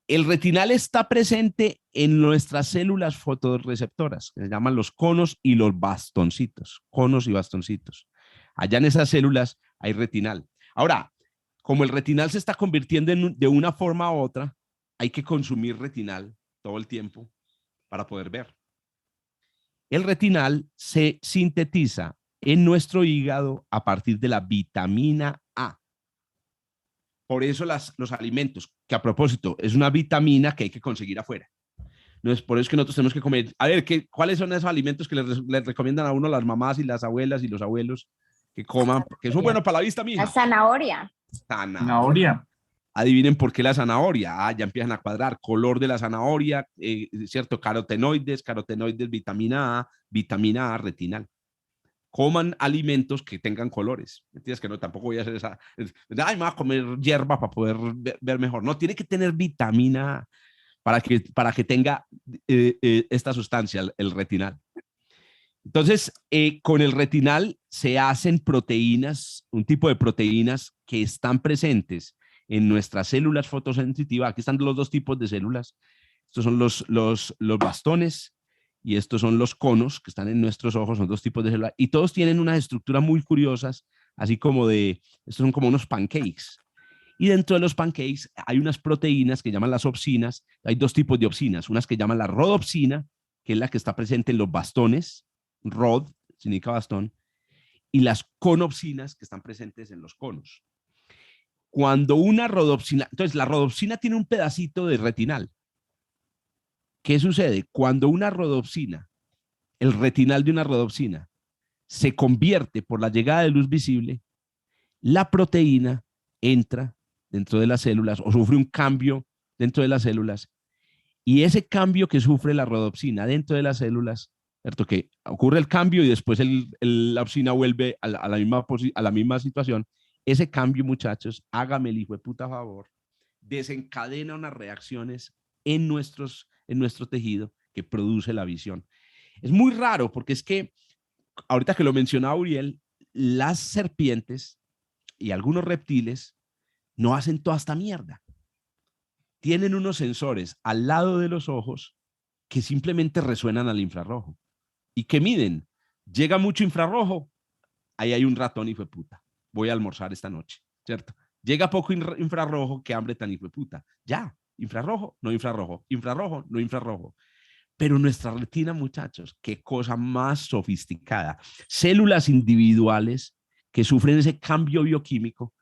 El retinal está presente en nuestras células fotorreceptoras, que se llaman los conos y los bastoncitos, conos y bastoncitos. Allá en esas células hay retinal. Ahora, como el retinal se está convirtiendo de una forma a otra, hay que consumir retinal todo el tiempo para poder ver. El retinal se sintetiza en nuestro hígado a partir de la vitamina A. Por eso los alimentos, que a propósito es una vitamina que hay que conseguir afuera. No es por eso que nosotros tenemos que comer. A ver, ¿cuáles son esos alimentos que les recomiendan a uno las mamás y las abuelas y los abuelos que coman? Que son buenos para la vista, mija. La zanahoria. Zanahoria. Adivinen por qué la zanahoria. Ya empiezan a cuadrar. Color de la zanahoria, ¿cierto? Carotenoides, vitamina A, retinal. Coman alimentos que tengan colores. Entiendes que no, tampoco voy a hacer esa. Ay, me voy a comer hierba para poder ver mejor. No, tiene que tener vitamina A para que tenga esta sustancia, el retinal. Entonces, con el retinal se hacen proteínas, un tipo de proteínas que están presentes en nuestras células fotosensitivas. Aquí están los dos tipos de células. Estos son los bastones y estos son los conos que están en nuestros ojos, son dos tipos de células. Y todos tienen unas estructuras muy curiosas, así como estos son como unos pancakes. Y dentro de los pancakes hay unas proteínas que llaman las opsinas. Hay dos tipos de opsinas, unas que llaman la rodopsina, que es la que está presente en los bastones, rod, significa bastón, y las conopsinas que están presentes en los conos. Cuando una rodopsina, entonces la rodopsina tiene un pedacito de retinal. ¿Qué sucede? Cuando una rodopsina, el retinal de una rodopsina, se convierte por la llegada de luz visible, la proteína entra dentro de las células o sufre un cambio dentro de las células, y ese cambio que sufre la rodopsina dentro de las células, ¿cierto? Que ocurre el cambio y después la opsina vuelve a la misma situación. Ese cambio, muchachos, hágame el hijo de puta favor, desencadena unas reacciones en nuestro tejido que produce la visión. Es muy raro porque es que, ahorita que lo mencionaba Uriel, las serpientes y algunos reptiles no hacen toda esta mierda. Tienen unos sensores al lado de los ojos que simplemente resuenan al infrarrojo y que miden. Llega mucho infrarrojo, ahí hay un ratón hijo de puta. Voy a almorzar esta noche, ¿cierto? Llega poco infrarrojo, qué hambre tan hijo de puta. Ya, infrarrojo, no infrarrojo, infrarrojo, no infrarrojo. Pero nuestra retina, muchachos, qué cosa más sofisticada. Células individuales que sufren ese cambio bioquímico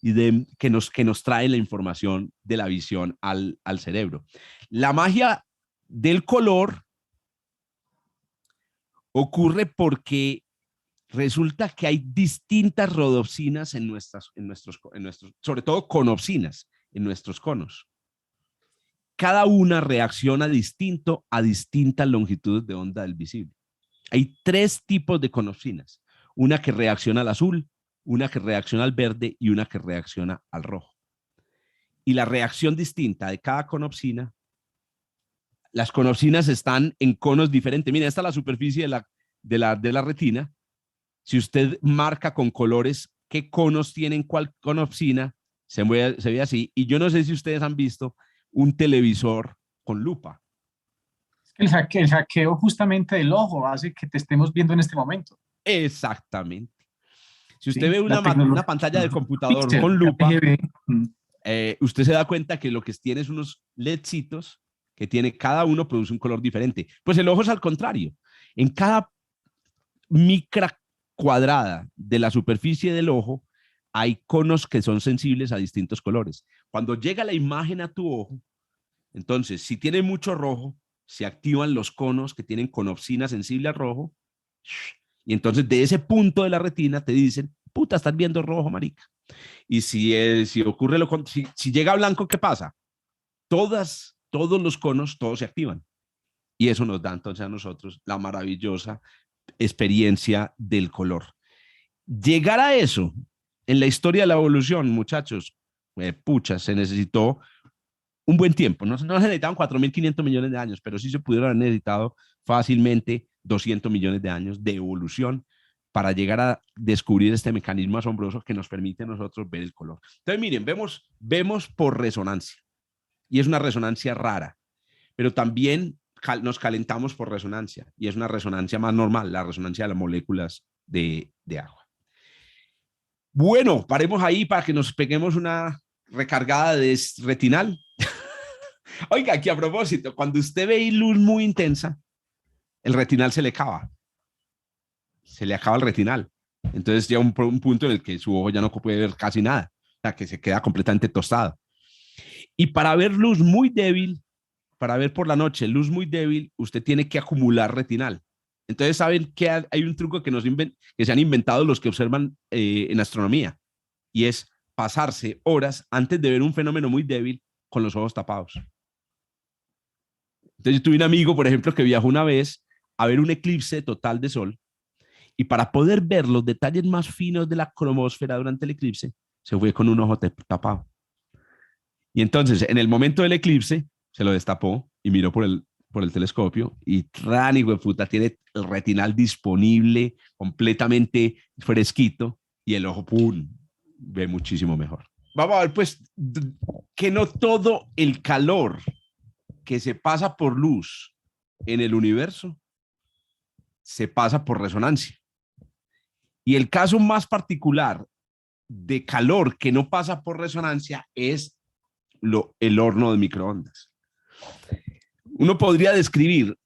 y que nos trae la información de la visión al cerebro. La magia del color ocurre porque Resulta que hay distintas rodopsinas sobre todo conopsinas en nuestros conos. Cada una reacciona distinto a distintas longitudes de onda del visible. Hay 3 tipos de conopsinas. Una que reacciona al azul, una que reacciona al verde y una que reacciona al rojo. Y la reacción distinta de cada conopsina, las conopsinas están en conos diferentes. Miren, esta es la superficie de la retina. Si usted marca con colores qué conos tienen cuál conopsina, se ve así. Y yo no sé si ustedes han visto un televisor con lupa. El hackeo justamente del ojo hace que te estemos viendo en este momento. Exactamente. Si usted Sí, ve una pantalla de computador Pixel, con lupa, RGB. usted se da cuenta que lo que tiene es unos LEDcitos que tiene cada uno produce un color diferente. Pues el ojo es al contrario. En cada micra cuadrada de la superficie del ojo hay conos que son sensibles a distintos colores. Cuando llega la imagen a tu ojo, entonces, si tiene mucho rojo, se activan los conos que tienen conopsina sensible al rojo, y entonces de ese punto de la retina te dicen, puta, estás viendo rojo, marica. Y si ocurre si llega a blanco, ¿qué pasa? Todos los conos, todos se activan. Y eso nos da entonces a nosotros la maravillosa experiencia del color. Llegar a eso en la historia de la evolución, muchachos, pucha, se necesitó un buen tiempo. No se necesitaban 4.500 millones de años, pero sí se pudieron haber necesitado fácilmente 200 millones de años de evolución para llegar a descubrir este mecanismo asombroso que nos permite a nosotros ver el color. Entonces, miren, vemos por resonancia, y es una resonancia rara, pero también nos calentamos por resonancia, y es una resonancia más normal, la resonancia de las moléculas de agua. Bueno, paremos ahí para que nos peguemos una recargada de retinal. Oiga, aquí a propósito, cuando usted ve luz muy intensa, el retinal se le acaba. Se le acaba el retinal. Entonces llega un punto en el que su ojo ya no puede ver casi nada, o sea, que se queda completamente tostado. Y para ver luz muy débil, para ver por la noche luz muy débil, usted tiene que acumular retinal. Entonces, ¿saben que hay un truco que se han inventado los que observan en astronomía? Y es pasarse horas antes de ver un fenómeno muy débil con los ojos tapados. Entonces, yo tuve un amigo, por ejemplo, que viajó una vez a ver un eclipse total de sol, y para poder ver los detalles más finos de la cromosfera durante el eclipse, se fue con un ojo tapado. Y entonces, en el momento del eclipse, se lo destapó y miró por el telescopio, y tran, hijo de puta, tiene el retinal disponible, completamente fresquito, y el ojo, ¡pum!, ve muchísimo mejor. Vamos a ver, pues, que no todo el calor que se pasa por luz en el universo se pasa por resonancia. Y el caso más particular de calor que no pasa por resonancia es el horno de microondas. Uno podría describir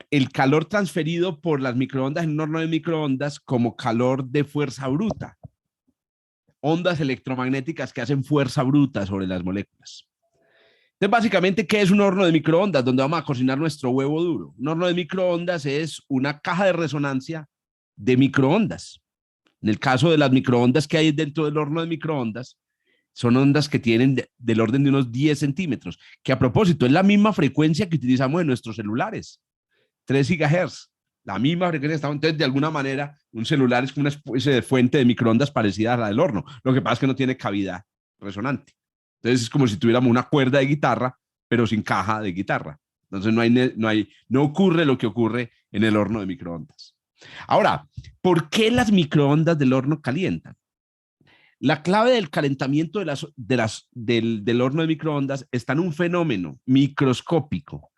el calor transferido por las microondas en un horno de microondas como calor de fuerza bruta. Ondas electromagnéticas que hacen fuerza bruta sobre las moléculas. Entonces, básicamente, ¿qué es un horno de microondas? Donde vamos a cocinar nuestro huevo duro. Un horno de microondas es una caja de resonancia de microondas. En el caso de las microondas que hay dentro del horno de microondas, son ondas que tienen del orden de unos 10 centímetros, que a propósito es la misma frecuencia que utilizamos en nuestros celulares, 3 gigahertz, la misma frecuencia que estamos. Entonces, de alguna manera, un celular es como una especie de fuente de microondas parecida a la del horno. Lo que pasa es que no tiene cavidad resonante. Entonces, es como si tuviéramos una cuerda de guitarra, pero sin caja de guitarra. Entonces, no ocurre lo que ocurre en el horno de microondas. Ahora, ¿por qué las microondas del horno calientan? La clave del calentamiento del horno de microondas está en un fenómeno microscópico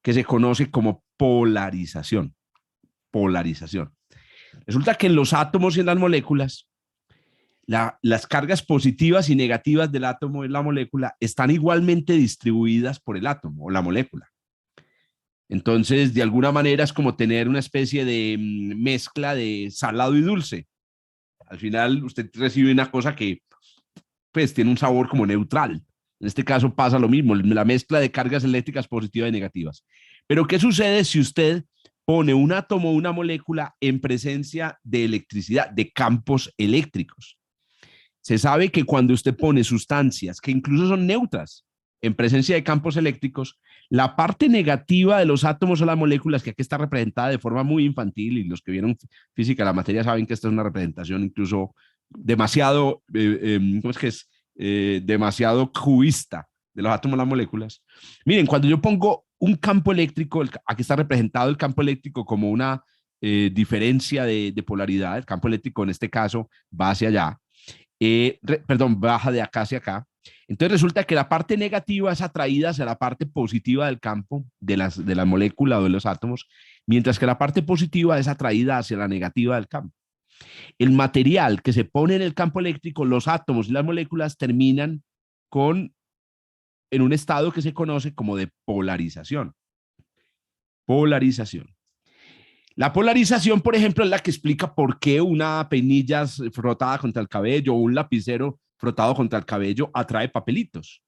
que se conoce como polarización. Resulta que en los átomos y en las moléculas, las cargas positivas y negativas del átomo en la molécula están igualmente distribuidas por el átomo o la molécula. Entonces, de alguna manera es como tener una especie de mezcla de salado y dulce. Al final, usted recibe una cosa que pues tiene un sabor como neutral. En este caso pasa lo mismo, la mezcla de cargas eléctricas positivas y negativas. Pero ¿qué sucede si usted pone un átomo o una molécula en presencia de electricidad, de campos eléctricos. Se sabe que cuando usted pone sustancias que incluso son neutras en presencia de campos eléctricos, la parte negativa de los átomos o las moléculas, que aquí está representada de forma muy infantil, y los que vieron física de la materia saben que esta es una representación incluso demasiado, ¿cómo es que es? Demasiado cubista de los átomos o las moléculas. Miren, cuando yo pongo un campo eléctrico, aquí está representado el campo eléctrico como una diferencia de polaridad. El campo eléctrico en este caso va hacia allá, baja de acá hacia acá. Entonces resulta que la parte negativa es atraída hacia la parte positiva del campo de la molécula o de los átomos, mientras que la parte positiva es atraída hacia la negativa del campo. El material que se pone en el campo eléctrico, los átomos y las moléculas terminan en un estado que se conoce como de polarización. Polarización. La polarización, por ejemplo, es la que explica por qué una peinilla frotada contra el cabello o un lapicero frotado contra el cabello atrae papelitos.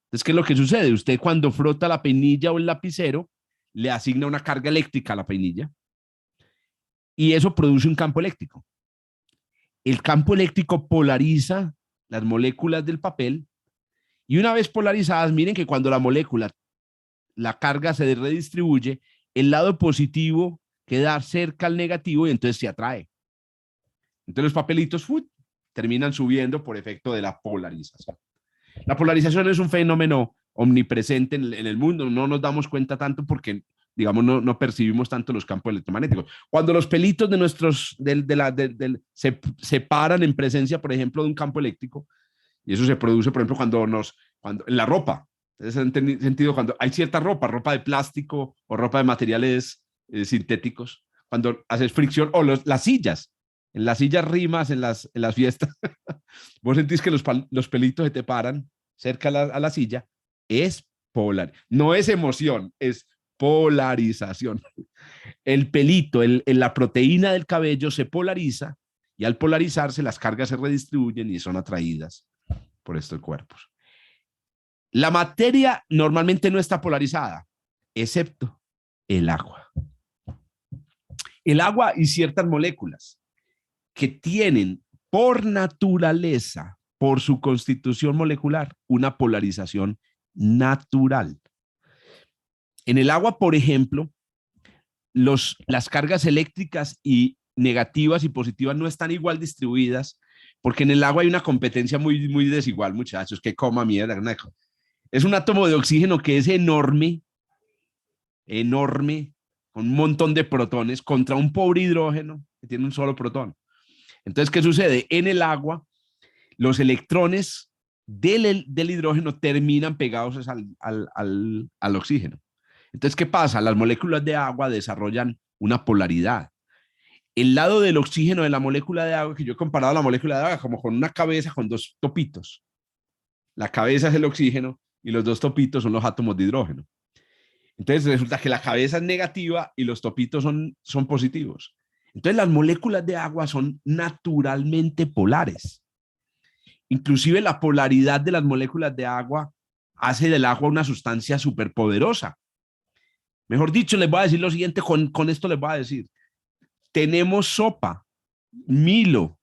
Entonces, ¿qué es lo que sucede? Usted cuando frota la peinilla o el lapicero, le asigna una carga eléctrica a la peinilla y eso produce un campo eléctrico. El campo eléctrico polariza las moléculas del papel y una vez polarizadas, miren que cuando la carga se redistribuye, el lado positivo queda cerca al negativo y entonces se atrae. Entonces los papelitos terminan subiendo por efecto de la polarización. La polarización es un fenómeno omnipresente en el mundo, no nos damos cuenta tanto porque, digamos, no percibimos tanto los campos electromagnéticos. Cuando los pelitos se paran en presencia, por ejemplo, de un campo eléctrico, y eso se produce, por ejemplo, cuando en la ropa, en sentido, cuando hay cierta ropa de plástico o ropa de materiales sintéticos, cuando haces fricción, o las sillas, en las sillas rimas, en las fiestas, vos sentís que los pelitos se te paran cerca a la silla, es polar, no es emoción, es polarización. El pelito, la proteína del cabello se polariza y al polarizarse las cargas se redistribuyen y son atraídas por estos cuerpos. La materia normalmente no está polarizada, excepto el agua. El agua y ciertas moléculas que tienen por naturaleza, por su constitución molecular, una polarización natural. En el agua, por ejemplo, las cargas eléctricas y negativas y positivas no están igual distribuidas, porque en el agua hay una competencia muy, muy desigual, muchachos, que coma mierda. Es un átomo de oxígeno que es enorme, con un montón de protones, contra un pobre hidrógeno que tiene un solo protón. Entonces, ¿qué sucede? En el agua, los electrones del hidrógeno terminan pegados al oxígeno. Entonces, ¿qué pasa? Las moléculas de agua desarrollan una polaridad. El lado del oxígeno de la molécula de agua, que yo he comparado la molécula de agua como con una cabeza con dos topitos. La cabeza es el oxígeno y los dos topitos son los átomos de hidrógeno. Entonces resulta que la cabeza es negativa y los topitos son positivos. Entonces las moléculas de agua son naturalmente polares. Inclusive la polaridad de las moléculas de agua hace del agua una sustancia superpoderosa. Mejor dicho, les voy a decir lo siguiente, con esto les voy a decir. Tenemos sopa, Milo,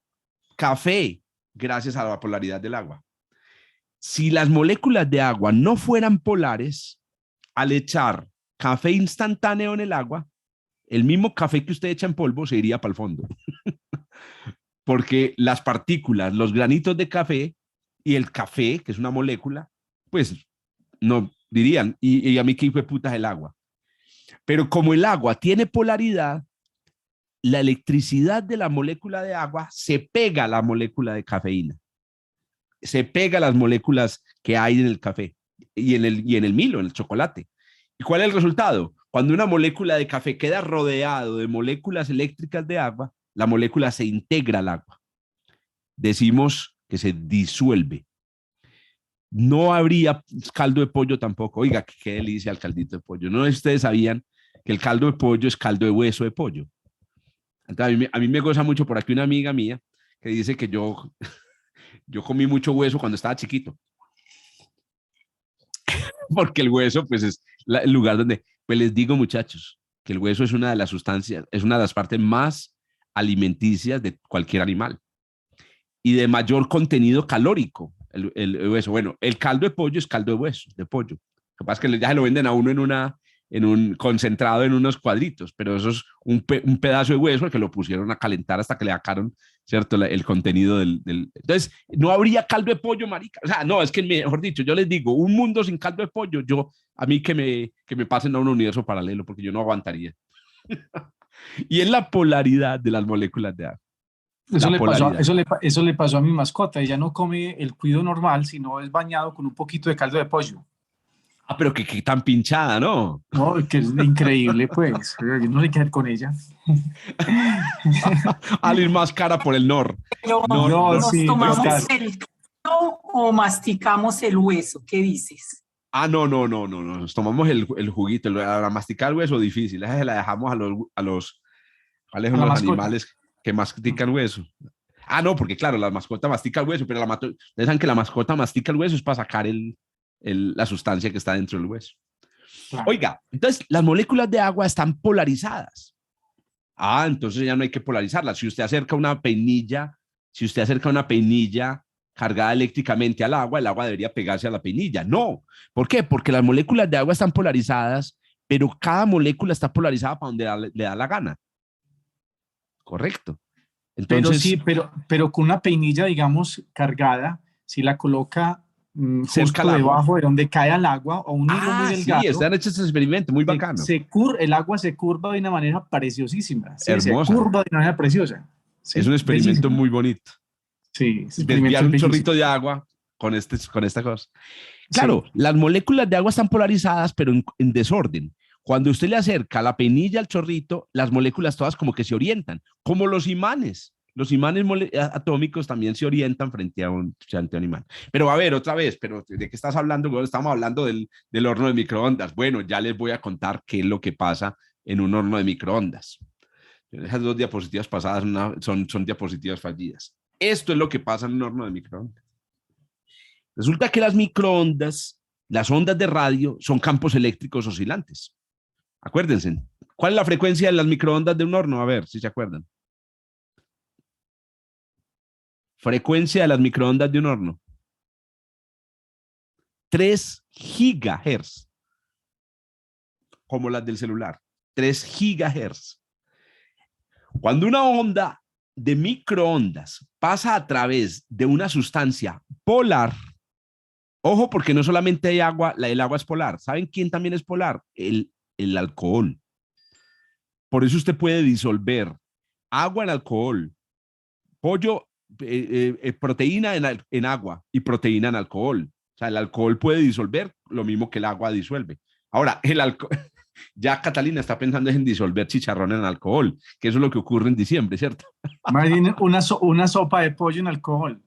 café, gracias a la polaridad del agua. Si las moléculas de agua no fueran polares, al echar café instantáneo en el agua, el mismo café que usted echa en polvo se iría para el fondo. Porque las partículas, los granitos de café y el café, que es una molécula, pues no dirían, y a mí qué hijo de puta es el agua. Pero como el agua tiene polaridad, la electricidad de la molécula de agua se pega a la molécula de cafeína. Se pega a las moléculas que hay en el café y en el Milo, en el chocolate. ¿Y cuál es el resultado? Cuando una molécula de café queda rodeado de moléculas eléctricas de agua, la molécula se integra al agua. Decimos que se disuelve. No habría caldo de pollo tampoco. Oiga, qué delicia el caldito de pollo. No sé si ustedes sabían que el caldo de pollo es caldo de hueso de pollo. Entonces, a mí me goza mucho por aquí una amiga mía que dice que yo comí mucho hueso cuando estaba chiquito. Porque el hueso, pues, es el lugar donde, pues les digo, muchachos, que el hueso es una de las sustancias, es una de las partes más alimenticias de cualquier animal y de mayor contenido calórico. El hueso, bueno, el caldo de pollo es caldo de hueso, de pollo. Lo que pasa es que ya se lo venden a uno en un concentrado en unos cuadritos, pero eso es un pedazo de hueso que lo pusieron a calentar hasta que le sacaron, ¿cierto? El contenido Entonces, no habría caldo de pollo, marica. O sea, no, es que mejor dicho, yo les digo, un mundo sin caldo de pollo, a mí que me pasen a un universo paralelo, porque yo no aguantaría. Y es la polaridad de las moléculas de agua. Eso le pasó a mi mascota. Ella no come el cuido normal, sino es bañado con un poquito de caldo de pollo. Ah, pero que tan pinchada, ¿no? No, que es increíble, pues. Yo no le quedé con ella. Alguien más cara por el NOR. Pero No, ¿nos sí, tomamos total. el caldo o masticamos el hueso? ¿Qué dices? Ah, no. Nos tomamos el juguito. La masticar el hueso difícil. Esa se la dejamos ¿cuáles son A la los mascota. animales que mastican hueso? Ah, no, porque claro, la mascota mastica el hueso, pero ustedes saben que la mascota mastica el hueso es para sacar la sustancia que está dentro del hueso. Claro. Oiga, entonces las moléculas de agua están polarizadas. Ah, entonces ya no hay que polarizarlas. Si usted acerca una peinilla cargada eléctricamente al agua, el agua debería pegarse a la peinilla. No. ¿Por qué? Porque las moléculas de agua están polarizadas, pero cada molécula está polarizada para donde le da la gana. Correcto. Entonces, pero con una peinilla, digamos, cargada, si la coloca cerca justo al agua. debajo de donde cae el agua o un hilo muy delgado. Sí, están hechos estos experimentos, muy bacano. El agua se curva de una manera preciosísima. Sí, hermosa. Se curva de una manera preciosa. Sí, es un experimento bellísimo. muy bonito. Sí, Desviar un chorrito de agua con esta cosa. Claro, sí. Las moléculas de agua están polarizadas, pero en desorden. Cuando usted le acerca la peinilla al chorrito, las moléculas todas como que se orientan, como los imanes. Los imanes atómicos también se orientan frente a un imán. Pero a ver, otra vez, ¿pero de qué estás hablando? Bueno, estamos hablando del horno de microondas. Bueno, ya les voy a contar qué es lo que pasa en un horno de microondas. Esas 2 diapositivas pasadas son diapositivas fallidas. Esto es lo que pasa en un horno de microondas. Resulta que las microondas, las ondas de radio, son campos eléctricos oscilantes. Acuérdense, ¿cuál es la frecuencia de las microondas de un horno? A ver, si se acuerdan. Frecuencia de las microondas de un horno. 3 gigahertz. Como las del celular. 3 gigahertz. Cuando una onda de microondas pasa a través de una sustancia polar, ojo, porque no solamente hay agua, el agua es polar. ¿Saben quién también es polar? El alcohol. Por eso usted puede disolver agua en alcohol, proteína en agua y proteína en alcohol. O sea, el alcohol puede disolver lo mismo que el agua disuelve. Ahora, ya Catalina está pensando en disolver chicharrón en alcohol, que eso es lo que ocurre en diciembre, ¿cierto? Una sopa de pollo en alcohol.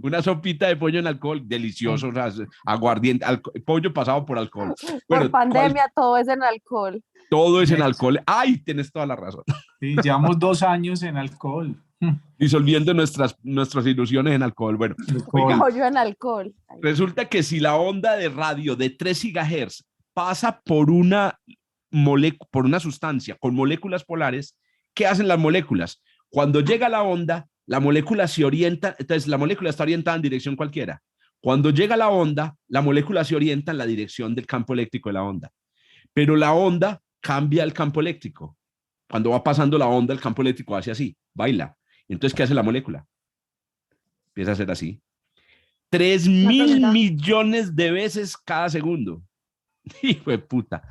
Una sopita de pollo en alcohol, delicioso, o sea, aguardiente, pollo pasado por alcohol. Por pandemia todo es en alcohol. Todo es en alcohol. ¡Ay, tienes toda la razón! Sí, llevamos 2 años en alcohol. Disolviendo nuestras ilusiones en alcohol. Bueno, oiga, pollo en alcohol. Resulta que si la onda de radio de 3 gigahertz pasa por una sustancia con moléculas polares, ¿qué hacen las moléculas? Cuando llega la onda, la molécula se orienta, entonces la molécula está orientada en dirección cualquiera. Cuando llega la onda, la molécula se orienta en la dirección del campo eléctrico de la onda. Pero la onda cambia el campo eléctrico. Cuando va pasando la onda, el campo eléctrico hace así, baila. Entonces, ¿qué hace la molécula? Empieza a hacer así. 3.000 millones de veces cada segundo. Hijo de puta.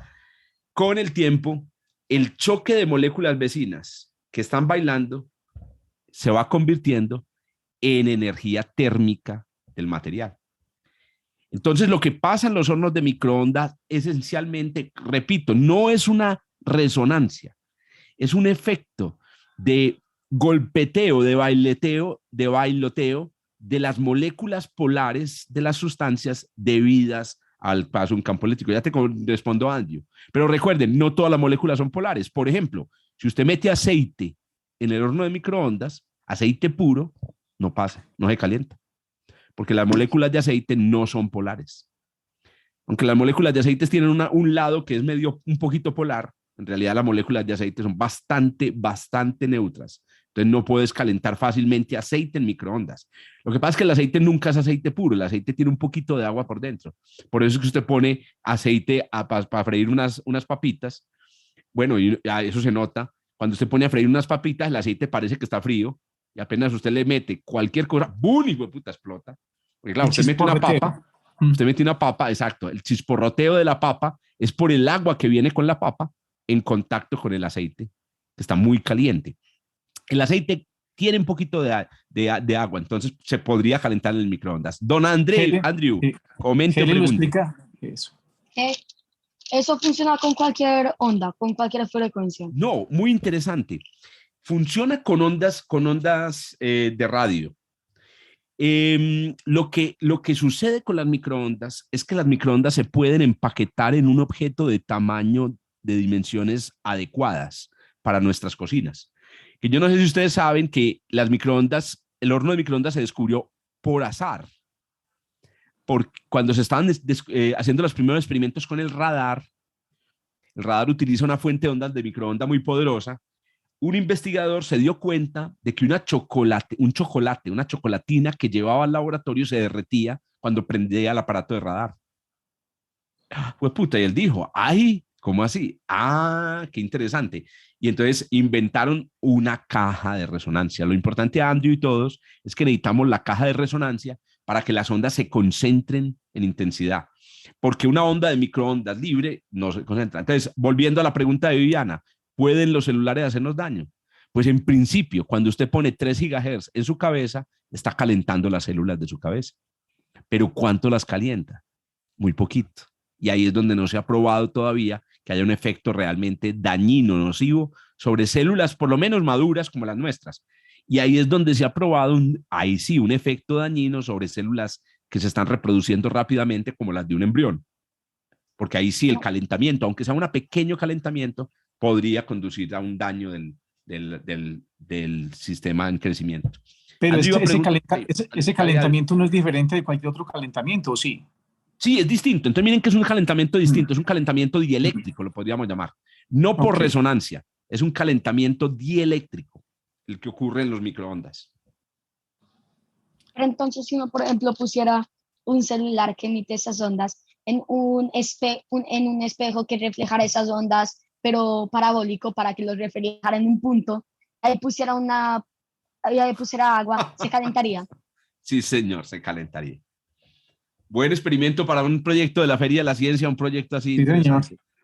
Con el tiempo, el choque de moléculas vecinas que están bailando se va convirtiendo en energía térmica del material. Entonces, lo que pasa en los hornos de microondas, esencialmente, repito, no es una resonancia, es un efecto de golpeteo, de bailoteo de las moléculas polares de las sustancias debidas al paso de un campo eléctrico. Ya te respondo, Andrew. Pero recuerden, no todas las moléculas son polares. Por ejemplo, si usted mete aceite en el horno de microondas, aceite puro, no pasa, no se calienta. Porque las moléculas de aceite no son polares. Aunque las moléculas de aceite tienen un lado que es un poquito polar, En realidad las moléculas de aceite son bastante neutras. Entonces no puedes calentar fácilmente aceite en microondas. Lo que pasa es que el aceite nunca es aceite puro, el aceite tiene un poquito de agua por dentro. Por eso es que usted pone aceite para freír unas papitas. Bueno, y eso se nota. Cuando usted pone a freír unas papitas, el aceite parece que está frío y apenas usted le mete cualquier cosa, ¡bum! Y puta, explota. Porque claro, usted mete una papa, exacto. El chisporroteo de la papa es por el agua que viene con la papa en contacto con el aceite, que está muy caliente. El aceite tiene un poquito de agua, entonces se podría calentar en el microondas. Don Andrew, comente o lo pregunte. explica eso. Eso funciona con cualquier onda, con cualquier frecuencia. No, muy interesante. Funciona con ondas de radio. Lo que sucede con las microondas es que las microondas se pueden empaquetar en un objeto de tamaño, de dimensiones adecuadas para nuestras cocinas. Que yo no sé si ustedes saben que el horno de microondas se descubrió por azar. Cuando se estaban haciendo los primeros experimentos con el radar utiliza una fuente de ondas de microondas muy poderosa. Un investigador se dio cuenta de que una chocolatina que llevaba al laboratorio se derretía cuando prendía el aparato de radar. Pues puta, y él dijo, ¡ay! ¿Cómo así? ¡Ah! ¡Qué interesante! Y entonces inventaron una caja de resonancia. Lo importante, Andrew y todos, es que necesitamos la caja de resonancia para que las ondas se concentren en intensidad. Porque una onda de microondas libre no se concentra. Entonces, volviendo a la pregunta de Viviana, ¿pueden los celulares hacernos daño? Pues en principio, cuando usted pone 3 GHz en su cabeza, está calentando las células de su cabeza. Pero ¿cuánto las calienta? Muy poquito. Y ahí es donde no se ha probado todavía que haya un efecto realmente dañino, nocivo, sobre células por lo menos maduras como las nuestras. Y ahí es donde se ha probado, ahí sí, un efecto dañino sobre células que se están reproduciendo rápidamente como las de un embrión. Porque ahí sí el calentamiento, aunque sea un pequeño calentamiento, podría conducir a un daño del sistema en crecimiento. Pero ese calentamiento no es diferente de cualquier otro calentamiento, ¿o sí? Sí, es distinto. Entonces miren que es un calentamiento distinto, es un calentamiento dieléctrico, lo podríamos llamar. No por resonancia, es un calentamiento dieléctrico, el que ocurre en los microondas. Pero entonces, si uno, por ejemplo, pusiera un celular que emite esas ondas en un espejo que reflejara esas ondas, pero parabólico para que los reflejara en un punto, ahí pusiera agua, ¿se calentaría? Sí, señor, se calentaría. Buen experimento para un proyecto de la Feria de la Ciencia, un proyecto así. Sí, señor.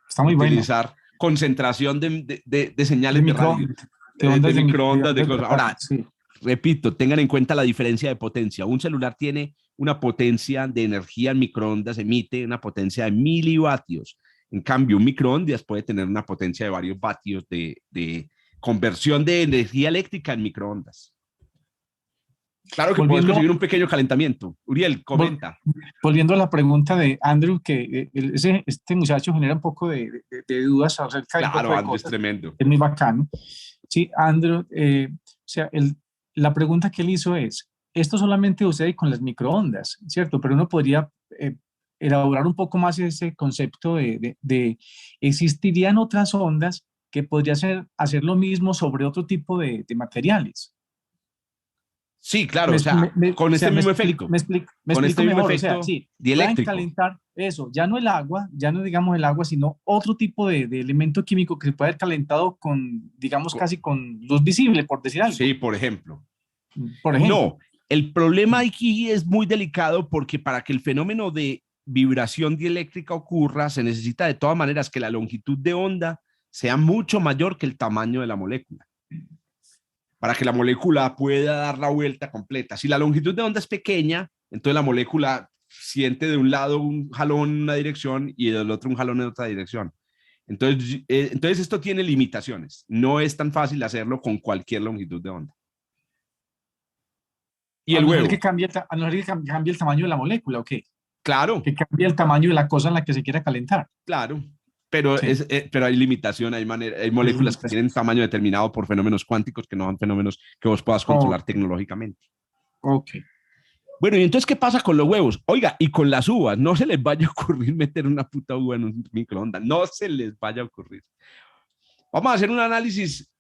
Está muy bueno. Utilizar concentración de señales de radio, de microondas, de cosas. Ahora, sí, repito, tengan en cuenta la diferencia de potencia. Un celular tiene una potencia de energía en microondas, emite una potencia de milivatios. En cambio, un microondas puede tener una potencia de varios vatios de conversión de energía eléctrica en microondas. Claro que puedes conseguir un pequeño calentamiento. Uriel, comenta. Volviendo a la pregunta de Andrew, que este muchacho genera un poco de dudas acerca de... Claro, Andrew es tremendo. Es muy bacano. Sí, Andrew, la pregunta que él hizo es, esto solamente sucede con las microondas, ¿cierto? Pero uno podría elaborar un poco más ese concepto de existirían otras ondas que podría hacer lo mismo sobre otro tipo de materiales. Sí, claro, con este mismo efecto. Me explico mejor, dieléctrico. Pueden calentar eso, ya no el agua, ya no digamos el agua, sino otro tipo de elemento químico que se puede haber calentado con, digamos, casi con luz visible, por decir algo. Sí, por ejemplo. No, el problema aquí es muy delicado porque para que el fenómeno de vibración dieléctrica ocurra, se necesita de todas maneras que la longitud de onda sea mucho mayor que el tamaño de la molécula, para que la molécula pueda dar la vuelta completa. Si la longitud de onda es pequeña, entonces la molécula siente de un lado un jalón en una dirección y del otro un jalón en otra dirección. Entonces esto tiene limitaciones. No es tan fácil hacerlo con cualquier longitud de onda. Y el huevo. Que cambie el tamaño de la molécula, ¿o qué? Claro. Que cambie el tamaño de la cosa en la que se quiera calentar. Claro. Pero, sí. Pero hay limitación, hay moléculas que tienen tamaño determinado por fenómenos cuánticos que no son fenómenos que vos puedas controlar tecnológicamente. Ok. Bueno, y entonces, ¿qué pasa con los huevos? Oiga, y con las uvas, no se les vaya a ocurrir meter una puta uva en un microondas, no se les vaya a ocurrir. Vamos a hacer un análisis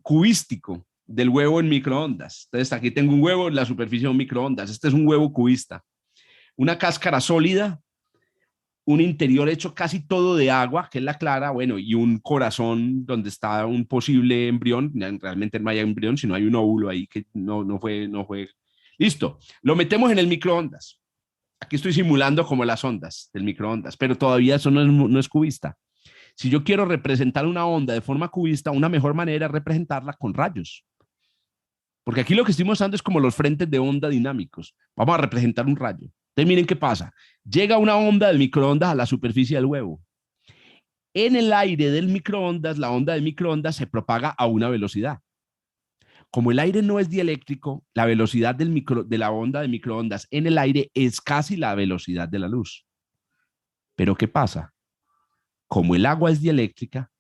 cubístico del huevo en microondas. Entonces aquí tengo un huevo en la superficie de un microondas. Este es un huevo cubista. Una cáscara sólida, un interior hecho casi todo de agua, que es la clara, bueno, y un corazón donde está un posible embrión. Realmente no hay embrión, sino hay un óvulo ahí que no fue. Listo, lo metemos en el microondas. Aquí estoy simulando como las ondas del microondas, pero todavía eso no es cubista. Si yo quiero representar una onda de forma cubista, una mejor manera es representarla con rayos. Porque aquí lo que estoy mostrando es como los frentes de onda dinámicos. Vamos a representar un rayo. Entonces miren qué pasa. Llega una onda de microondas a la superficie del huevo. En el aire del microondas, la onda de microondas se propaga a una velocidad. Como el aire no es dieléctrico, la velocidad de la onda de microondas en el aire es casi la velocidad de la luz. Pero ¿qué pasa? Como el agua es dieléctrica,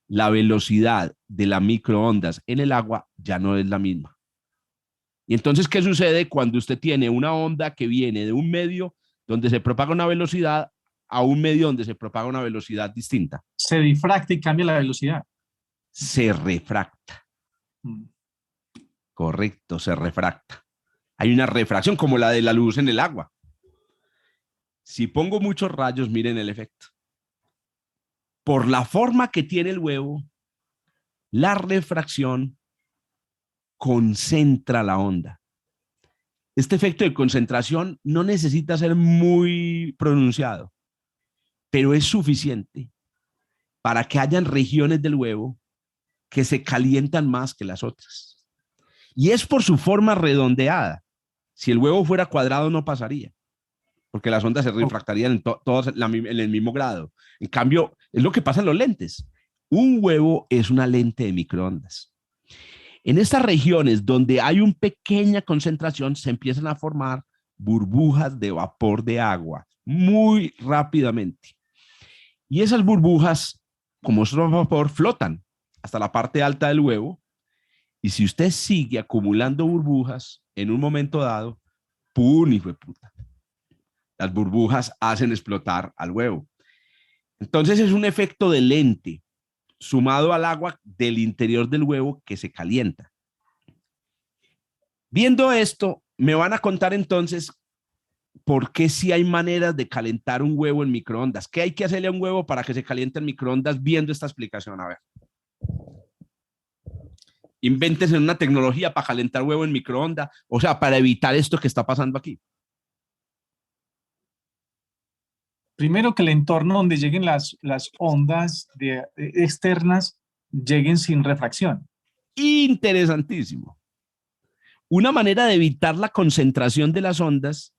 la velocidad de la microondas en el agua ya no es la misma. Y entonces, ¿qué sucede cuando usted tiene una onda que viene de un medio donde se propaga una velocidad a un medio donde se propaga una velocidad distinta? Se difracta y cambia la velocidad. Se refracta. Correcto, se refracta. Hay una refracción como la de la luz en el agua. Si pongo muchos rayos, miren el efecto. Por la forma que tiene el huevo, la refracción concentra la onda. Este efecto de concentración no necesita ser muy pronunciado, pero es suficiente para que hayan regiones del huevo que se calientan más que las otras. Y es por su forma redondeada. Si el huevo fuera cuadrado no pasaría, porque las ondas se refractarían todas en el mismo grado. En cambio, es lo que pasa en los lentes. Un huevo es una lente de microondas. En estas regiones donde hay una pequeña concentración, se empiezan a formar burbujas de vapor de agua muy rápidamente. Y esas burbujas, como es vapor, flotan hasta la parte alta del huevo. Y si usted sigue acumulando burbujas, en un momento dado, ¡pum! Hijo de puta. Las burbujas hacen explotar al huevo. Entonces es un efecto de lente sumado al agua del interior del huevo que se calienta. Viendo esto, me van a contar entonces por qué sí hay maneras de calentar un huevo en microondas. ¿Qué hay que hacerle a un huevo para que se caliente en microondas viendo esta explicación? A ver. Invéntense una tecnología para calentar huevo en microondas, o sea, para evitar esto que está pasando aquí. Primero, que el entorno donde lleguen las ondas externas lleguen sin refracción. Interesantísimo. Una manera de evitar la concentración de las ondas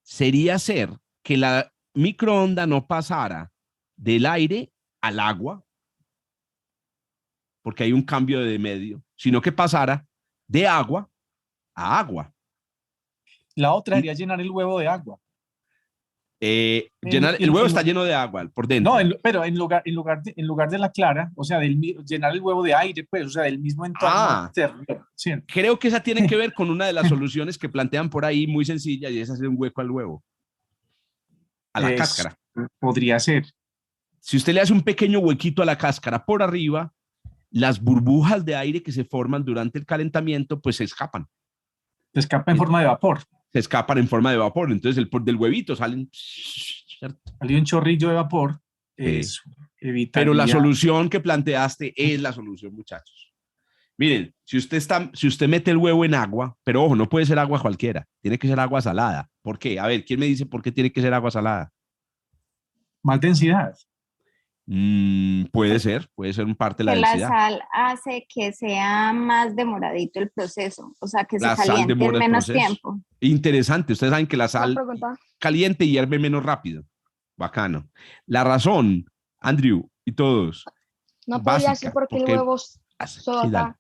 sería hacer que la microonda no pasara del aire al agua, porque hay un cambio de medio, sino que pasara de agua a agua. La otra sería llenar el huevo de agua. El huevo está lleno de agua por dentro. No, pero en lugar de la clara, o sea, llenar el huevo de aire, pues, o sea, del mismo entorno externo. Sí. Creo que esa tiene que ver con una de las soluciones que plantean por ahí, muy sencilla, y es hacer un hueco al huevo, a la cáscara. Podría ser. Si usted le hace un pequeño huequito a la cáscara por arriba, las burbujas de aire que se forman durante el calentamiento, pues se escapan. Se escapa en forma de vapor. Se escapan en forma de vapor. Entonces, del huevito salen. Salió un chorrillo de vapor. Eso evitaría... Pero la solución que planteaste es la solución, muchachos. Miren, si usted mete el huevo en agua, pero ojo, no puede ser agua cualquiera. Tiene que ser agua salada. ¿Por qué? A ver, ¿quién me dice por qué tiene que ser agua salada? Más densidad. Puede ser un parte de la densidad. La sal hace que sea más demoradito el proceso, o sea, que se caliente en menos tiempo. Interesante, ustedes saben que la sal caliente y hierve menos rápido. Bacano. La razón, Andrew y todos. No podría ser porque el huevo soda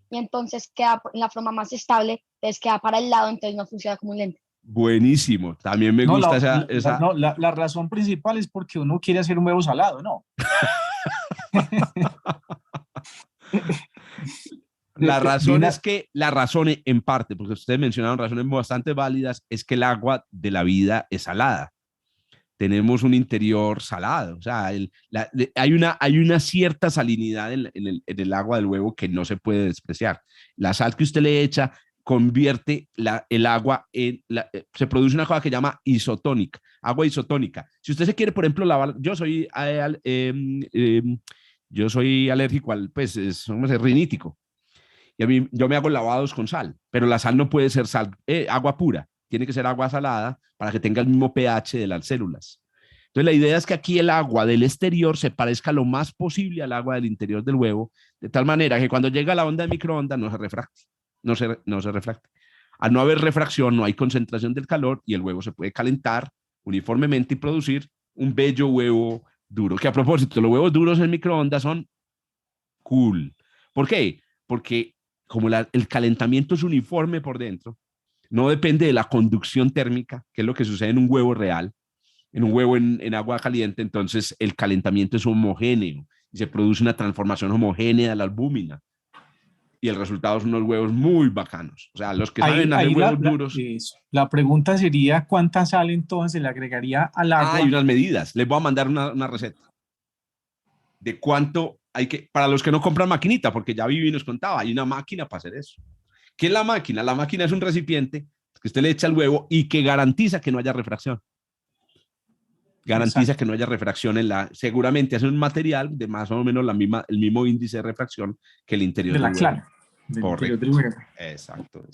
y entonces queda en la forma más estable, entonces queda para el lado, entonces no funciona como un lente. Buenísimo, también me gusta esa... No, la razón principal es porque uno quiere hacer un huevo salado, ¿no? La razón es que, en parte, porque ustedes mencionaron razones bastante válidas, es que el agua de la vida es salada. tenemos un interior salado. O sea, hay una cierta salinidad en el agua del huevo que no se puede despreciar. La sal que usted le echa convierte el agua se produce una cosa que se llama isotónica, agua isotónica. Si usted se quiere, por ejemplo, lavar, yo soy alérgico pues es rinítico. Y yo me hago lavados con sal, pero la sal no puede ser agua pura, tiene que ser agua salada para que tenga el mismo pH de las células. Entonces la idea es que aquí el agua del exterior se parezca lo más posible al agua del interior del huevo, de tal manera que cuando llega a la onda de microondas no se refracte, no se refracte. Al no haber refracción, no hay concentración del calor y el huevo se puede calentar uniformemente y producir un bello huevo duro. Que a propósito, los huevos duros en microondas son cool. ¿Por qué? Porque como el calentamiento es uniforme por dentro, no depende de la conducción térmica, que es lo que sucede en un huevo real, en un huevo en agua caliente, entonces el calentamiento es homogéneo y se produce una transformación homogénea de la albúmina. Y el resultado son unos huevos muy bacanos. O sea, los que saben hacer huevos duros. La pregunta sería, ¿cuánta sal entonces le agregaría al agua? Hay unas medidas. Les voy a mandar una receta de cuánto hay que, para los que no compran maquinita, porque ya Vivi nos contaba, hay una máquina para hacer eso. ¿Qué es la máquina? La máquina es un recipiente que usted le echa el huevo y que garantiza que no haya refracción. Garantiza Exacto. Que no haya refracción seguramente es un material de más o menos el mismo índice de refracción que el interior de la del clara. huevo. Correcto. Del huevo. Exacto.